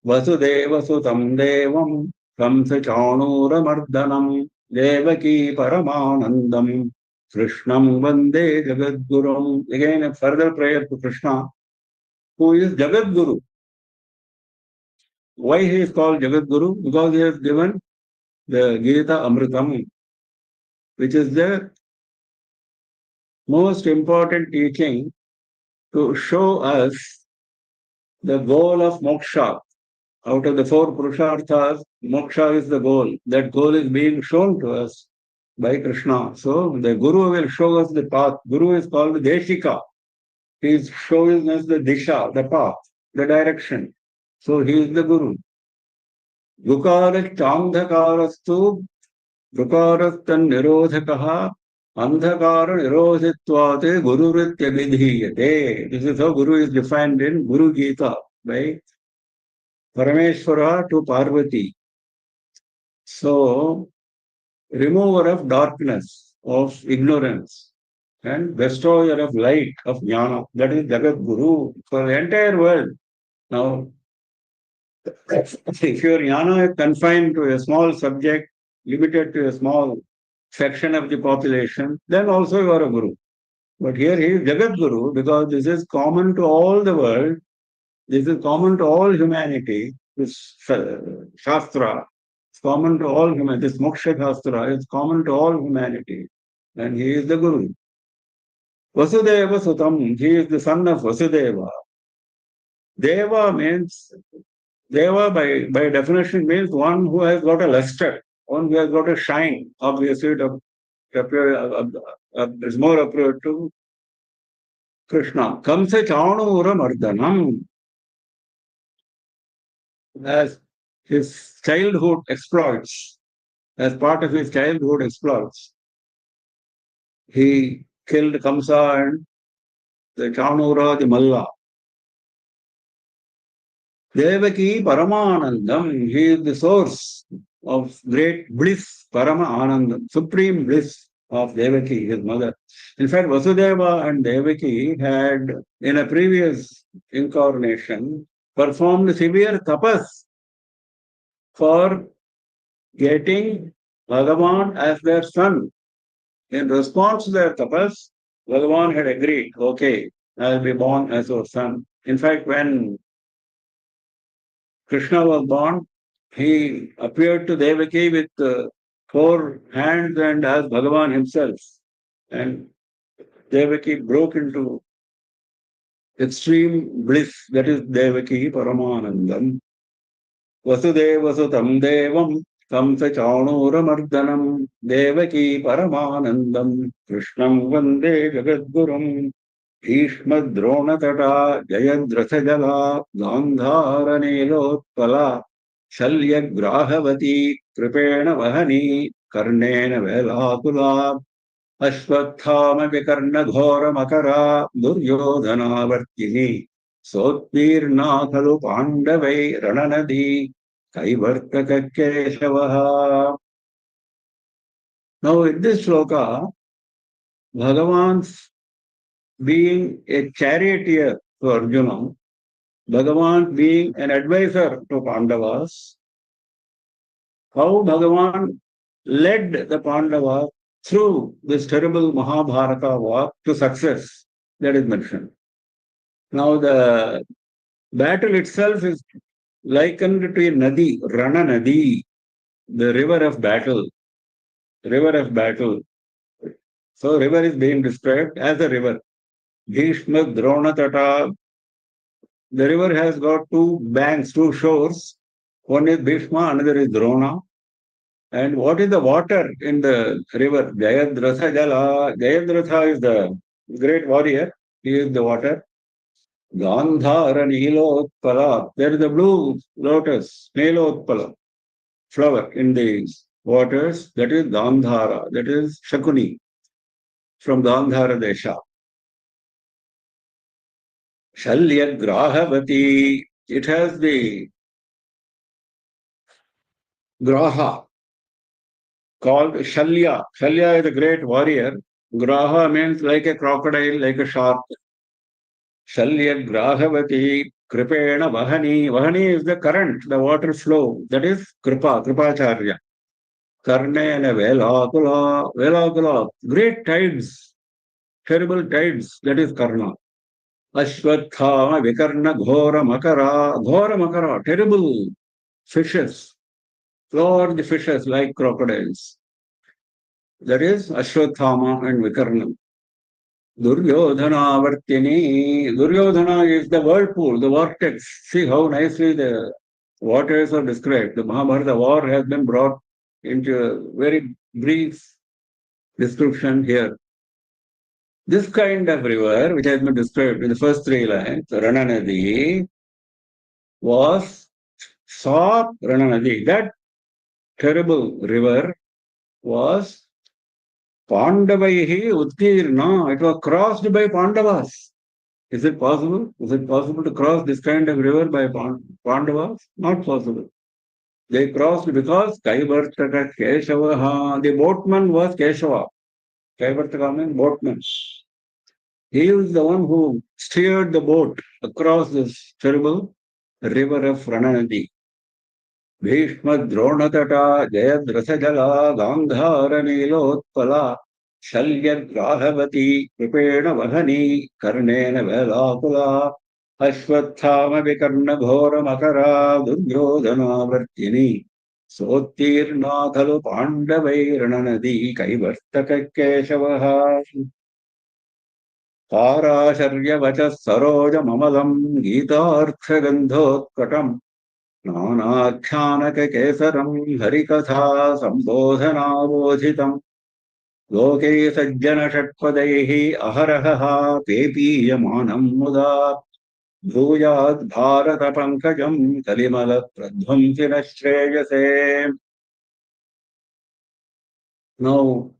वसुदेवसुतं देवं कंसचाणूरमर्दनं देवकी परमानन्दं कृष्णं वन्दे जगद्गुरुम्. Again a further prayer to Krishna, who is Jagadguru. Why he is called Jagadguru? Because he has given the Gita Amritam, which is the most important teaching to show us the goal of moksha. Out of the four purusharthas, moksha is the goal. That goal is being shown to us by Krishna. So the Guru will show us the path. Guru is called Deshika. He is showing us the disha, the path, the direction. So he is the Guru. Gukara-chandhakarastu Gukarastan nirodhakaha andhakara nirodhitvate gururitya vidhiyate. This is how Guru is defined in Guru Gita by Parameshwara to Parvati. So, remover of darkness, of ignorance, and bestower of light, of jnana. That is Jagadguru for the entire world. Now, if your jnana is confined to a small subject, limited to a small section of the population, then also you are a guru. But here he is Jagadguru because this is common to all the world. This is common to all humanity. This Shastra is common to all humanity. This Moksha Shastra is common to all humanity. And he is the Guru. Vasudeva Sutam, he is the son of Vasudeva. Deva means, Deva by definition means one who has got a luster, one who has got a shine. Obviously, is more appropriate to Krishna. Kamsa Chanura Mardhanam. As his childhood exploits, as part of his childhood exploits, he killed Kamsa and the Chanura, the Malla. Devaki Paramanandam, he is the source of great bliss, Parama Anandam, supreme bliss of Devaki, his mother. In fact, Vasudeva and Devaki had, in a previous incarnation, performed severe tapas for getting Bhagavan as their son. In response to their tapas, Bhagavan had agreed, okay, I'll be born as your son. In fact, when Krishna was born, he appeared to Devaki with 4 hands and as Bhagavan himself. And Devaki broke into extreme bliss, that is Devaki Paramanandam. Vasudeva Sutam Devam Kamsa Chanuramardanam Devaki Paramanandam Krishnam Vande Jagadgurum Bhishma Dronatata Jayadratha Gandhara Nilotpala Shalya Grahavati Kripena Vahani Karnena Velakula Ashwathama Vikarna Ghora Makara Duryodhana Vartini Sotvirna Khalu Pandavai Rananadi Kaivartaka Keshavaha. Now in this shloka, Bhagavan's being a charioteer to Arjuna, Bhagavan being an advisor to Pandavas, how Bhagavan led the Pandavas through this terrible Mahabharata war to success, that is mentioned. Now the battle itself is likened to a Nadi, Rana Nadi, the river of battle. river of battle. So river is being described as a river. Bhishma Drona Tata. The river has got two banks, two shores. One is Bhishma, another is Drona. And what is the water in the river? Jayadratha Jala. Jayadratha is the great warrior. He is the water. Gandhara Nilotpala. There is a blue lotus, Nilotpala flower in the waters. That is Gandhara. That is Shakuni from Gandhara Desha. Shalya Grahavati. It has the Graha called Shalya. Shalya is a great warrior. Graha means like a crocodile, like a shark. Shalya Grahavati Kripena Vahani. Vahani is the current, the water flow. That is Kripa, Kripacharya. Karnena Velakula, Velakula, great tides, terrible tides. That is Karna. Ashwathama Vikarna Ghora Makara, Ghora Makara, terrible fishes, large fishes like crocodiles. That is Ashwathama and Vikarna. Duryodhana Vartini. Duryodhana is the whirlpool, the vortex. See how nicely the waters are described. The Mahabharata war has been brought into a very brief description here. This kind of river, which has been described in the first three lines, Rananadi, saw Rananadi. That terrible river was Pandavaihi Uttirna. It was crossed by Pandavas. Is it possible? Is it possible to cross this kind of river by Pandavas? Not possible. They crossed because Kaivartaka Keshavaha. The boatman was Keshava. Kaivartaka means boatman. He was the one who steered the boat across this terrible river of Rananadi. Bhishma Dronatata Jayadratha Gandhara Nilotpala Shalyad Grahavati Kripena Vahani Karnena Velakula Ashwathama Vikarna Ghora Makara Duryodhana Vartini Sottirna Khalu Pandavai Rananadi Kaivartaka Keshavaha Parasharyavachah Sarojamamalam Gītārtha-gandhotkatam Nānākhyānaka-kesaram Harikatha Sambodhanāvodhitam Loke sajjana षट्पदैः aharaha पेपीयमानं muda Bhujat bharata pankajam Kalimala pradhvamsina shreyase. Now,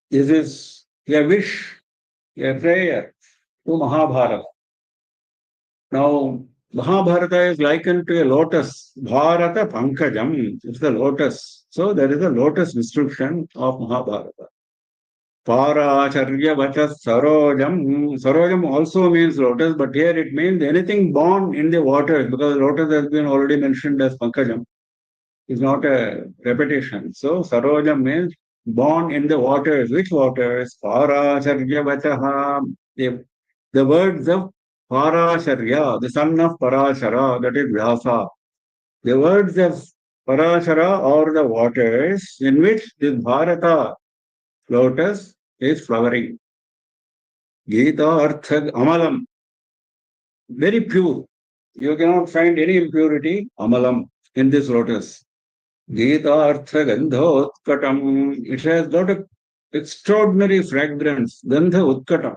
this is a wish, a prayer to Mahabharata. Now, Mahabharata is likened to a lotus. Bharata Pankajam. It's the lotus. So there is a lotus description of Mahabharata. Paracharya Vachas Sarojam. Sarojam also means lotus, but here it means anything born in the waters, because lotus has been already mentioned as Pankajam. It's not a repetition. So Sarojam means born in the waters. Which waters? Paracharya Vachaha. The words of Parasharya, the son of Parashara, that is Vyasa. The words of Parashara are the waters in which this Bharata lotus is flowering. Gita Artha Amalam, very pure. You cannot find any impurity, Amalam, in this lotus. Gita Artha Gandhotkatam, it has got an extraordinary fragrance, Gandha Utkatam.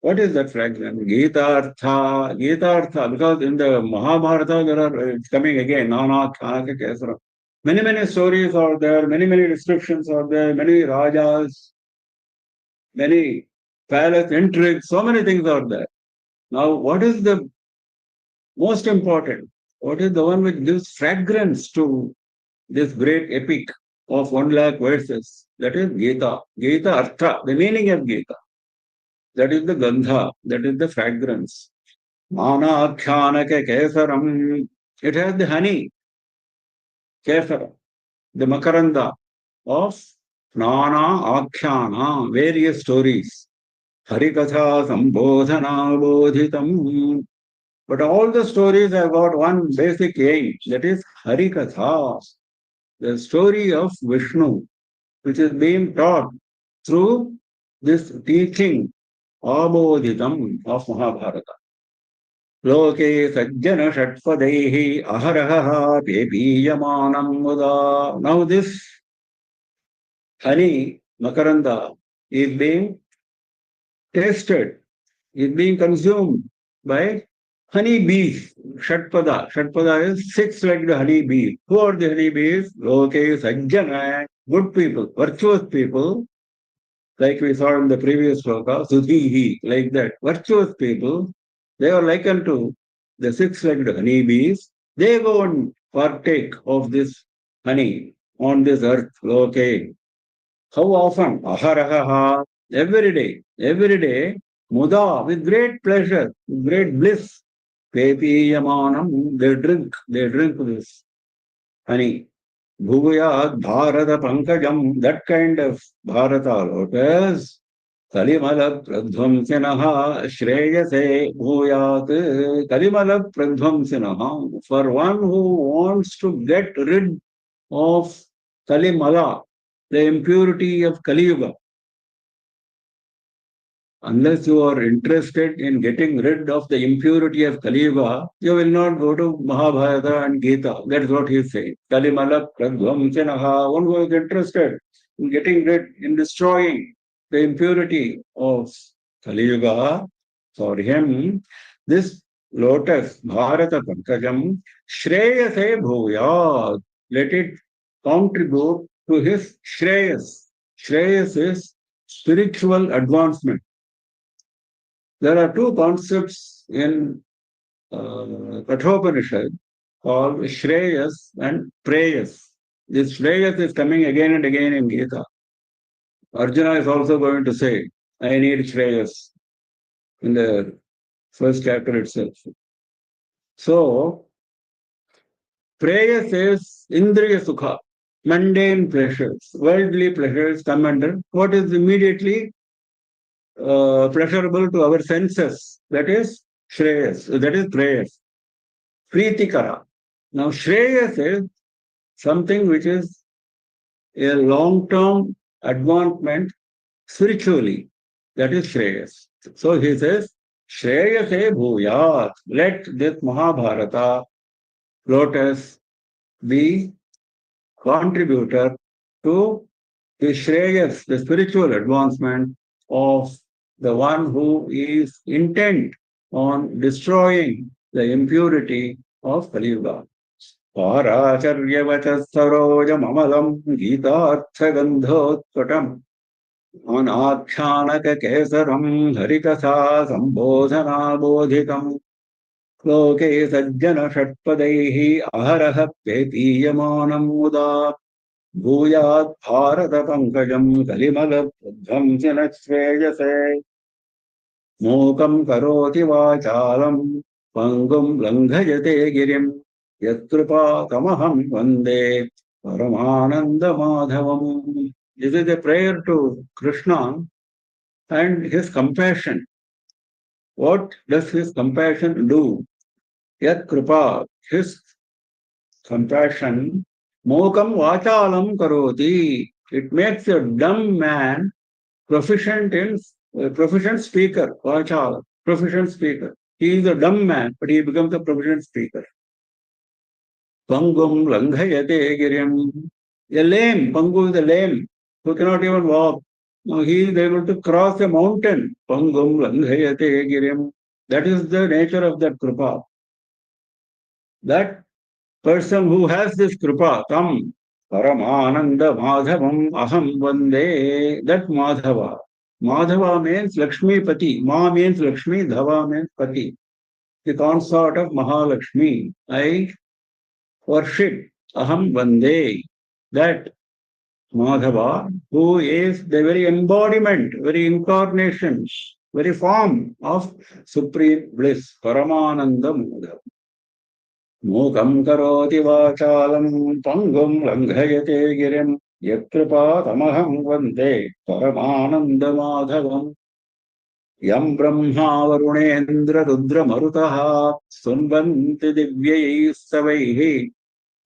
What is that fragrance? Gita Artha, because in the Mahabharata there are, it's coming again, Nana Khanaka Kesara. Many stories are there, many descriptions are there, many rajas, many palace intrigues, so many things are there. Now, what is the most important? What is the one which gives fragrance to this great epic of 1 lakh verses? That is Gita. Gita Artha, the meaning of Gita. That is the Gandha, that is the fragrance. Mana Khanaka Kesaram. It has the honey, Kesara, the Makaranda of Nana Akhyana, various stories. Harikatha Sambodhana Bodhitam. But all the stories have got one basic aim, that is Harikatha, the story of Vishnu. which is being taught through this teaching, abodhitam of Mahabharata. Loke sajjana shatpadaihi aharaha pepiyamanam muda. Now this honey, makaranda, is being tasted, is being consumed by honey bees. Shatpada. Shatpada is six-legged honey bees. Who are the honey bees? Loke sajjana, good people, virtuous people, like we saw in the previous sloka, sudhihi, like that. Virtuous people, they are likened to the six-legged honey bees. They go and partake of this honey on this earth, loke. How often? Aharaha, every day, muda, with great pleasure, with great bliss. Pepiyamanam, they drink this honey. Bhuvayat Bharata Pankajam, that kind of Bharata lotus. Kalimala Pradhamsinaha Shreyase Bhuyat. Kalimala Pradhamsinaha. For one who wants to get rid of Kalimala, the impurity of Kali Yuga. Unless you are interested in getting rid of the impurity of Kali Yuga, you will not go to Mahabharata and Gita. That's what he is saying. Kalimala Pradhamsinaha. One who is interested in getting rid, in destroying the impurity of Kali Yuga, for him, this lotus, Bharata Pankajam, Shreyase Bhuyat. Let it contribute to his Shreyas. Shreyas is spiritual advancement. There are two concepts in Kathopanishad called Shreyas and Preyas. This Shreyas is coming again and again in Gita. Arjuna is also going to say, I need Shreyas in the first chapter itself. So, Preyas is Indriya Sukha, mundane pleasures, worldly pleasures come under what is immediately pleasurable to our senses. That is Shreyas, that is Preyas. Pritikara. Now, Shreyas is something which is a long-term advancement spiritually. That is Shreyas. So he says, Shreyase Bhuyat. Let this Mahabharata lotus be contributor to the Shreyas, the spiritual advancement of the one who is intent on destroying the impurity of Kali Yuga. Paracharya sarojam amalam Gita-artha gandhotkatam anakyanaka kesaram harikasa sambodhana bodhikam loke sajjana shatpadaihi aharaha pepiyamanam muda Bhuyat Bharata Pankajam Kalimala Pradhamsina Shreyase Mokam Karoti Vachalam Pangum Langhayate Girim Yatrupa Tamaham Vande Paramananda Madhavam. This is a prayer to Krishna and his compassion. What does his compassion do? Yat Kripa, his compassion, Mokam Vachalam Karoti. It makes a dumb man proficient speaker. Vachala, proficient speaker. He is a dumb man, but he becomes a proficient speaker. Pangum Langhayate Girim. A lame, Pangu is a lame, who cannot even walk. Now he is able to cross a mountain. Pangum Langhayate Girim. That is the nature of that Kripa. That person who has this Kripa, Tam Paramananda Madhavam Aham Vande, that Madhava. Madhava means Lakshmi Pati. Ma means Lakshmi, Dhava means Pati. The consort of Mahalakshmi. I worship Aham Vande, that Madhava, who is the very embodiment, very incarnation, very form of supreme bliss, Paramananda Madhava. Mukam karoti vachalam pangum langhayate girim yatripa tamaham vande paramananda madhavam yam brahma varunendra rudra marutaha sunvanti divyai savaihi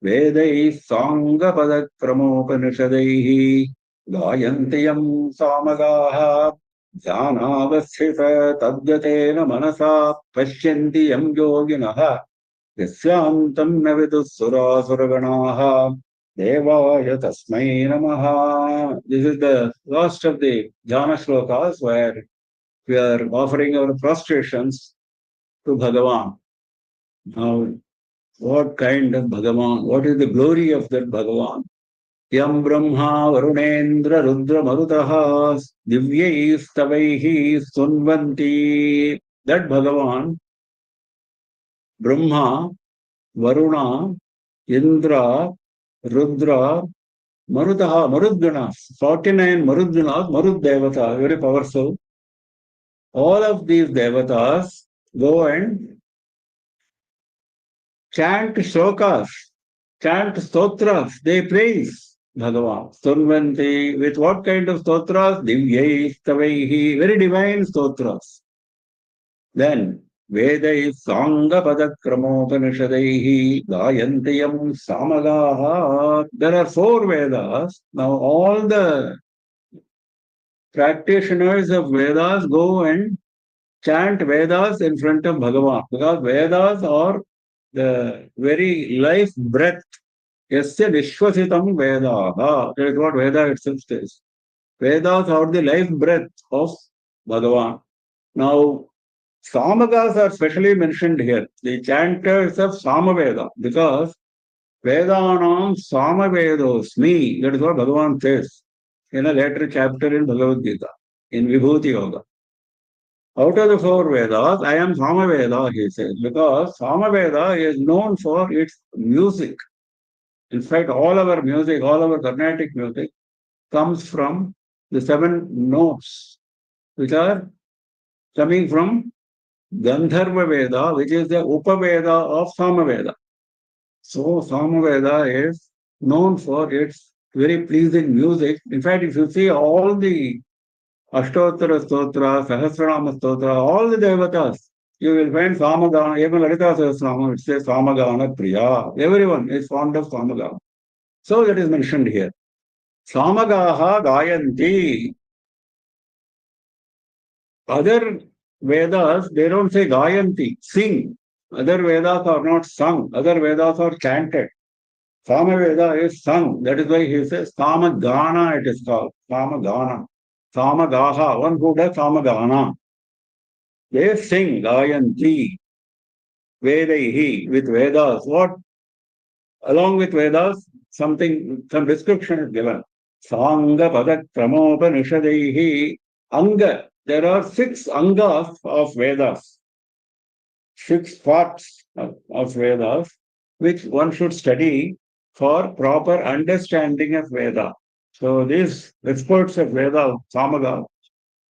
vedai sanga padakramopanishadaihi Gayantiyam samagaha jnanavasthita tadgatena manasa pashyantiyam yoginaha yasyantam navidusura suraganaha devaya tasmai namaha. This is the last of the jhana shlokas where we are offering our prostrations to Bhagavan. Now, what kind of Bhagavan? What is the glory of that Bhagavan? Yam Brahma Varunendra Rudra Marutaha Divyai Stavaihi Sunvanti. That Bhagavan, Brahma, Varuna, Indra, Rudra, Marutaha, Marudganas, 49 Marudganas, Marud Devata, very powerful. All of these Devatas go and chant shlokas, chant stotras, they praise Bhagavan. Sunvanti, with what kind of stotras? Divyai, Stavaihi, very divine stotras. Then, Vedai Sangha Padakramopanishadaihi Gayantiyam Samagaha. There are 4 Vedas. Now, all the practitioners of Vedas go and chant Vedas in front of Bhagavan, because Vedas are the very life breath. Yasya Vishwasitam Vedaha. That is what Veda itself says. Vedas are the life breath of Bhagavan. Now, Samagas are specially mentioned here. The chanters of Samaveda, because Vedanam Samavedosmi. That is what Bhagavan says in a later chapter in Bhagavad Gita, in Vibhuti Yoga. Out of the 4 Vedas, I am Samaveda, he says, because Samaveda is known for its music. In fact, all our music, all our Carnatic music comes from the 7 notes, which are coming from Gandharva Veda, which is the Upaveda of Samaveda. So, Samaveda is known for its very pleasing music. In fact, if you see all the Ashtottara Stotra, Sahasranama Stotra, all the Devatas, you will find Samagana, even Lalita Sahasranama, it says Samagana Priya. Everyone is fond of Samagana. So that is mentioned here. Samagaha Gayanti. Other Vedas, they don't say Gayanti, sing. Other Vedas are not sung. Other Vedas are chanted. Samaveda is sung. That is why he says Samagana, it is called. Samagana. Samagaha, one who does Samagana. They sing Gayanti. Vedaihi, with Vedas. What? Along with Vedas, some description is given. Sanga Padak Pramopanishadaihi. Anga. There are 6 angas of Vedas. 6 parts of Vedas, which one should study for proper understanding of Veda. So these experts of Veda, Samaga,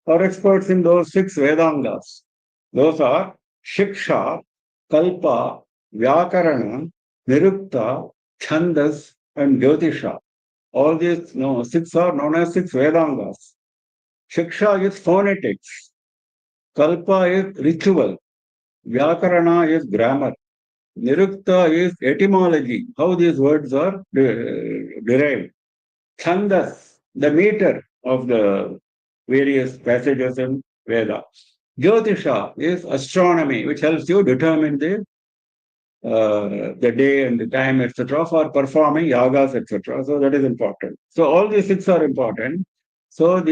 are experts in those 6 Vedangas. Those are Shiksha, Kalpa, Vyakarana, Nirukta, Chandas, and Jyotisha. All these 6 are known as 6 Vedangas. Shiksha is phonetics. Kalpa is ritual. Vyakarana is grammar. Nirukta is etymology, how these words are derived. Chandas, the meter of the various passages in Veda. Jyotisha is astronomy, which helps you determine the day and the time, etc., for performing yagas, etc. So that is important. So all these 6 are important. So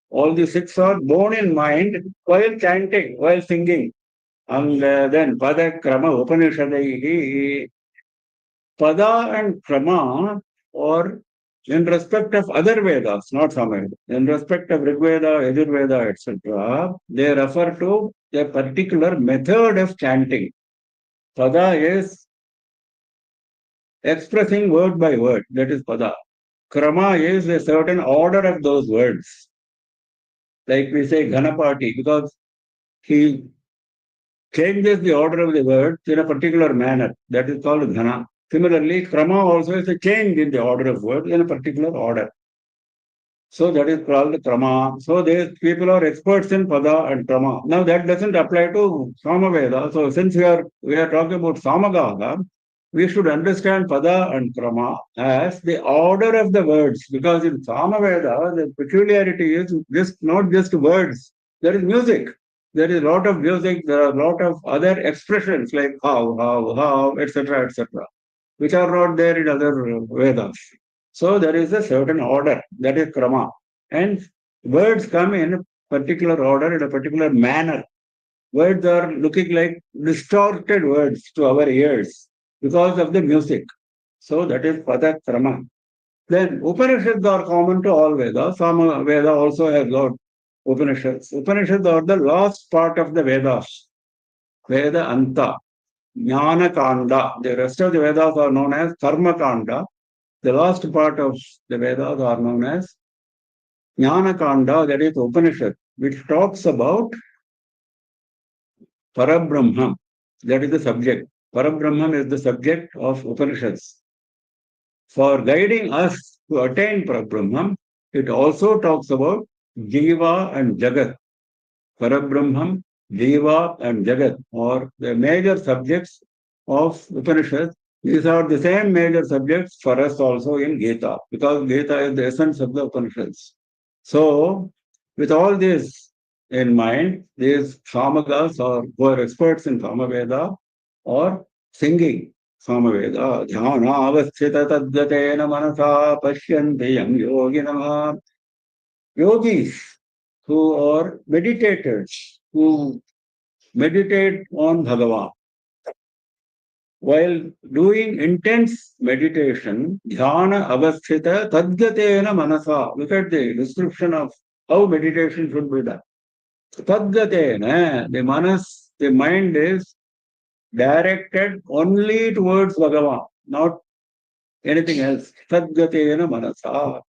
all these 6 are borne in mind while chanting, while singing. And then Pada Krama Upanishadaihi. Pada and Krama, or in respect of other Vedas, not Samaveda, in respect of Rigveda, Yajurveda, etc., they refer to a particular method of chanting. Pada is expressing word by word, that is Pada. Krama is a certain order of those words. Like we say Ghanapati, because he changes the order of the words in a particular manner. That is called Ghana. Similarly, Krama also is a change in the order of words in a particular order. So that is called Krama. So these people are experts in Pada and Krama. Now that doesn't apply to Samaveda. So since we are talking about Samagaha, we should understand pada and krama as the order of the words, because in Samaveda, the peculiarity is not just words, there is music. There is a lot of music, there are a lot of other expressions like how, etc., which are not there in other Vedas. So there is a certain order, that is krama. And words come in a particular order, in a particular manner. Words are looking like distorted words to our ears because of the music. So that is pada krama. Then Upanishads are common to all Vedas. Sama Veda also has got Upanishads. Upanishads are the last part of the Vedas. Veda Anta, Jnana Kanda. The rest of the Vedas are known as Karma Kanda. The last part of the Vedas are known as Jnana Kanda, that is Upanishad, which talks about Parabrahman. That is the subject. Parabrahman is the subject of Upanishads. For guiding us to attain Parabrahman, it also talks about Jiva and Jagat. Parabrahman, Jiva and Jagat are the major subjects of Upanishads. These are the same major subjects for us also in Gita, because Gita is the essence of the Upanishads. So, with all this in mind, these Samagas, or who are experts in Samaveda, are singing Samaveda. Dhyana avasthita tadgatena manasa pashyanti yam yoginam. Yogis who are meditators, who meditate on Bhagavan. While doing intense meditation, dhyana avasthita tadgatena manasa. Look at the description of how meditation should be done. Tadgatena, the manas, the mind is directed only towards Bhagavan, not anything else. Tadgatena manasa.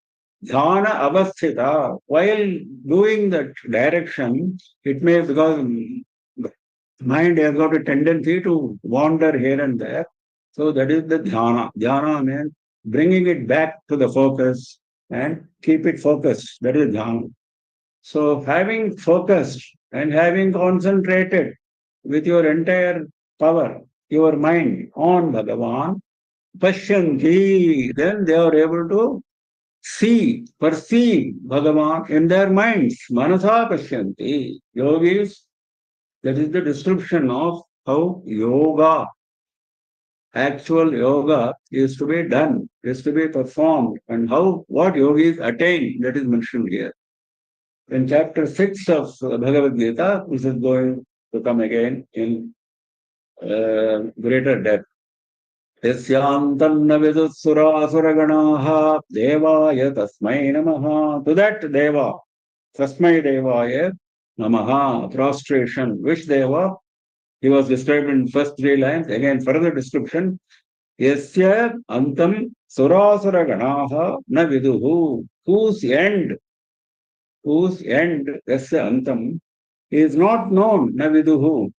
Dhyana avasthita. While doing that direction, it may, because mind has got a tendency to wander here and there. So that is the dhyana. Dhyana means bringing it back to the focus and keep it focused. That is dhyana. So having focused and having concentrated with your entire power, your mind on Bhagavan, Pashyanti, then they are able to see, perceive Bhagavan in their minds. Manasa Pashyanti. Yogis, that is the description of how yoga, actual yoga, is to be done, is to be performed, and how what yogis attain, that is mentioned here. In chapter 6 of Bhagavad Gita, this is going to come again in greater depth. Yasyantanna vidusurasuraganaha devaya tasmai namaha. To that deva, tasmai devaya namaha, prostration. Which deva? He was described in first 3 lines. Again, further description. Yasya antam surasuraganaha na viduhu. Whose end, yasya antam, is not known, na viduhu.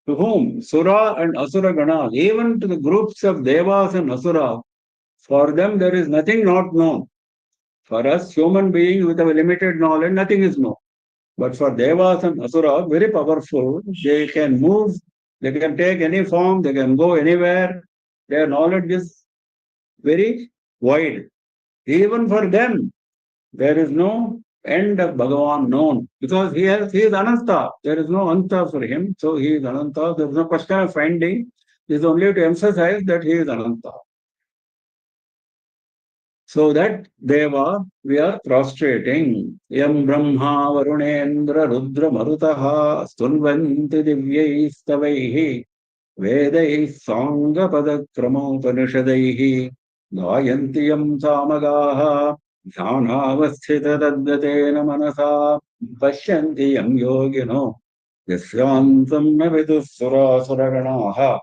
To whom? Sura and Asura Gana, even to the groups of Devas and Asura, for them there is nothing not known. For us, human beings with a limited knowledge, nothing is known. But for Devas and Asura, very powerful, they can move, they can take any form, they can go anywhere. Their knowledge is very wide. Even for them, there is no end of Bhagavan known, because he is Ananta. There is no Anta for him, so he is Ananta. There is no question of finding. It is only to emphasize that he is Ananta. So that Deva we are prostrating. Yam Brahma Varunendra Rudra Marutaha Stunvanti Divyai Stavaihi Vedai Sanga Padakramopanishadaihi Gayanti Yam Samagaha Dhyanavasthita Tadgatena Manasa Pashyanti Yam Yogino Yasyantam Navidusura Suraganaha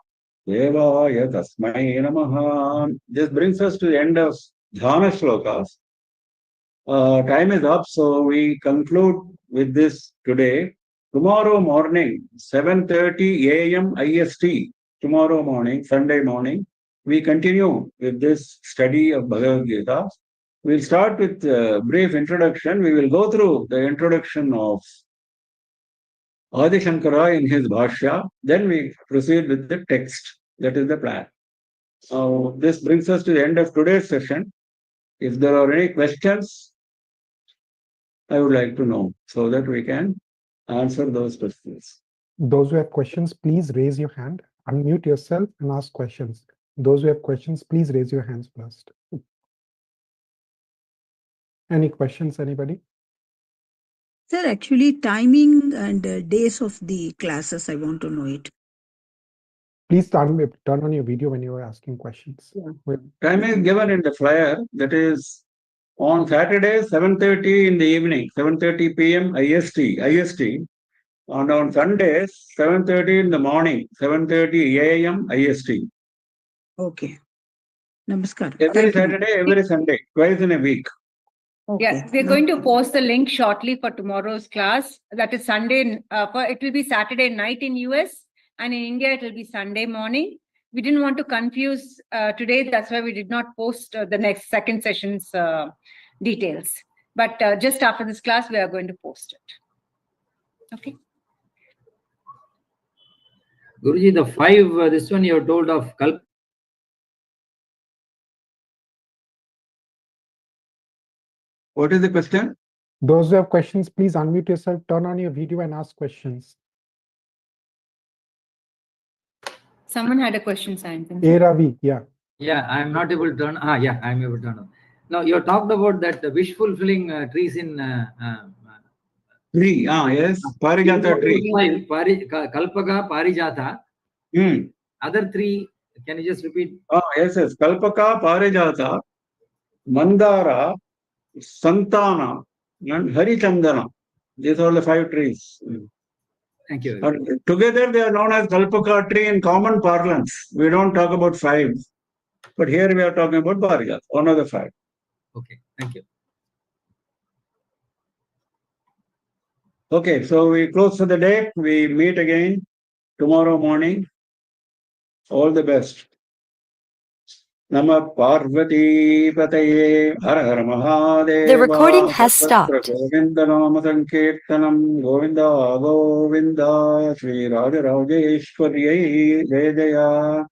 Devaya Tasmai Namaha. This brings us to the end of Dhyana Shlokas. Time is up, so we conclude with this today. Tomorrow morning, 7:30 a.m. IST, tomorrow morning, Sunday morning, we continue with this study of Bhagavad Gita. We'll start with a brief introduction. We will go through the introduction of Adi Shankara in his Bhashya. Then we proceed with the text. That is the plan. So this brings us to the end of today's session. If there are any questions, I would like to know so that we can answer those questions. Those who have questions, please raise your hand, unmute yourself and ask questions. Those who have questions, please raise your hands first. Any questions, anybody? Sir, actually timing and days of the classes, I want to know it. Please turn on your video when you are asking questions. Yeah. Time is given in the flyer, that is on Saturday, 7:30 in the evening, 7:30 p.m. IST. And on Sundays, 7:30 in the morning, 7:30 a.m. IST. Okay. Namaskar. Every Thank you. Saturday, every Sunday, twice in a week. Okay. Yes, we're going to post the link shortly for tomorrow's class. That is Sunday. It will be Saturday night in US, and in India it will be Sunday morning. We didn't want to confuse today. That's why we did not post the second session's details. But just after this class, we are going to post it. Okay. Guruji, the 5, this one you are told of Kalp. What is the question? Those who have questions, please unmute yourself, turn on your video and ask questions. Someone had a question, Sayantan. A Ravi, yeah. Yeah, I am not able to turn. Yeah, I am able to turn on. Now, you talked about that wish fulfilling trees in. Tree, yes. Parijata tree. Kalpaka, Parijata. Other 3, can you just repeat? Yes. Kalpaka, Parijata, Mandara, Santana, and Harichandana. These are the 5 trees. Thank you. And together they are known as Kalpaka tree in common parlance. We don't talk about 5. But here we are talking about Parijata, one of the 5. Okay, thank you. Okay, so we close for the day. We meet again tomorrow morning. All the best. Namah Parvati Pataye Har Har Mahadeva. The recording has stopped. Govinda Nama Sankirtanam Govinda Govinda Sri Raja Rajeshwari Jaya Jaya.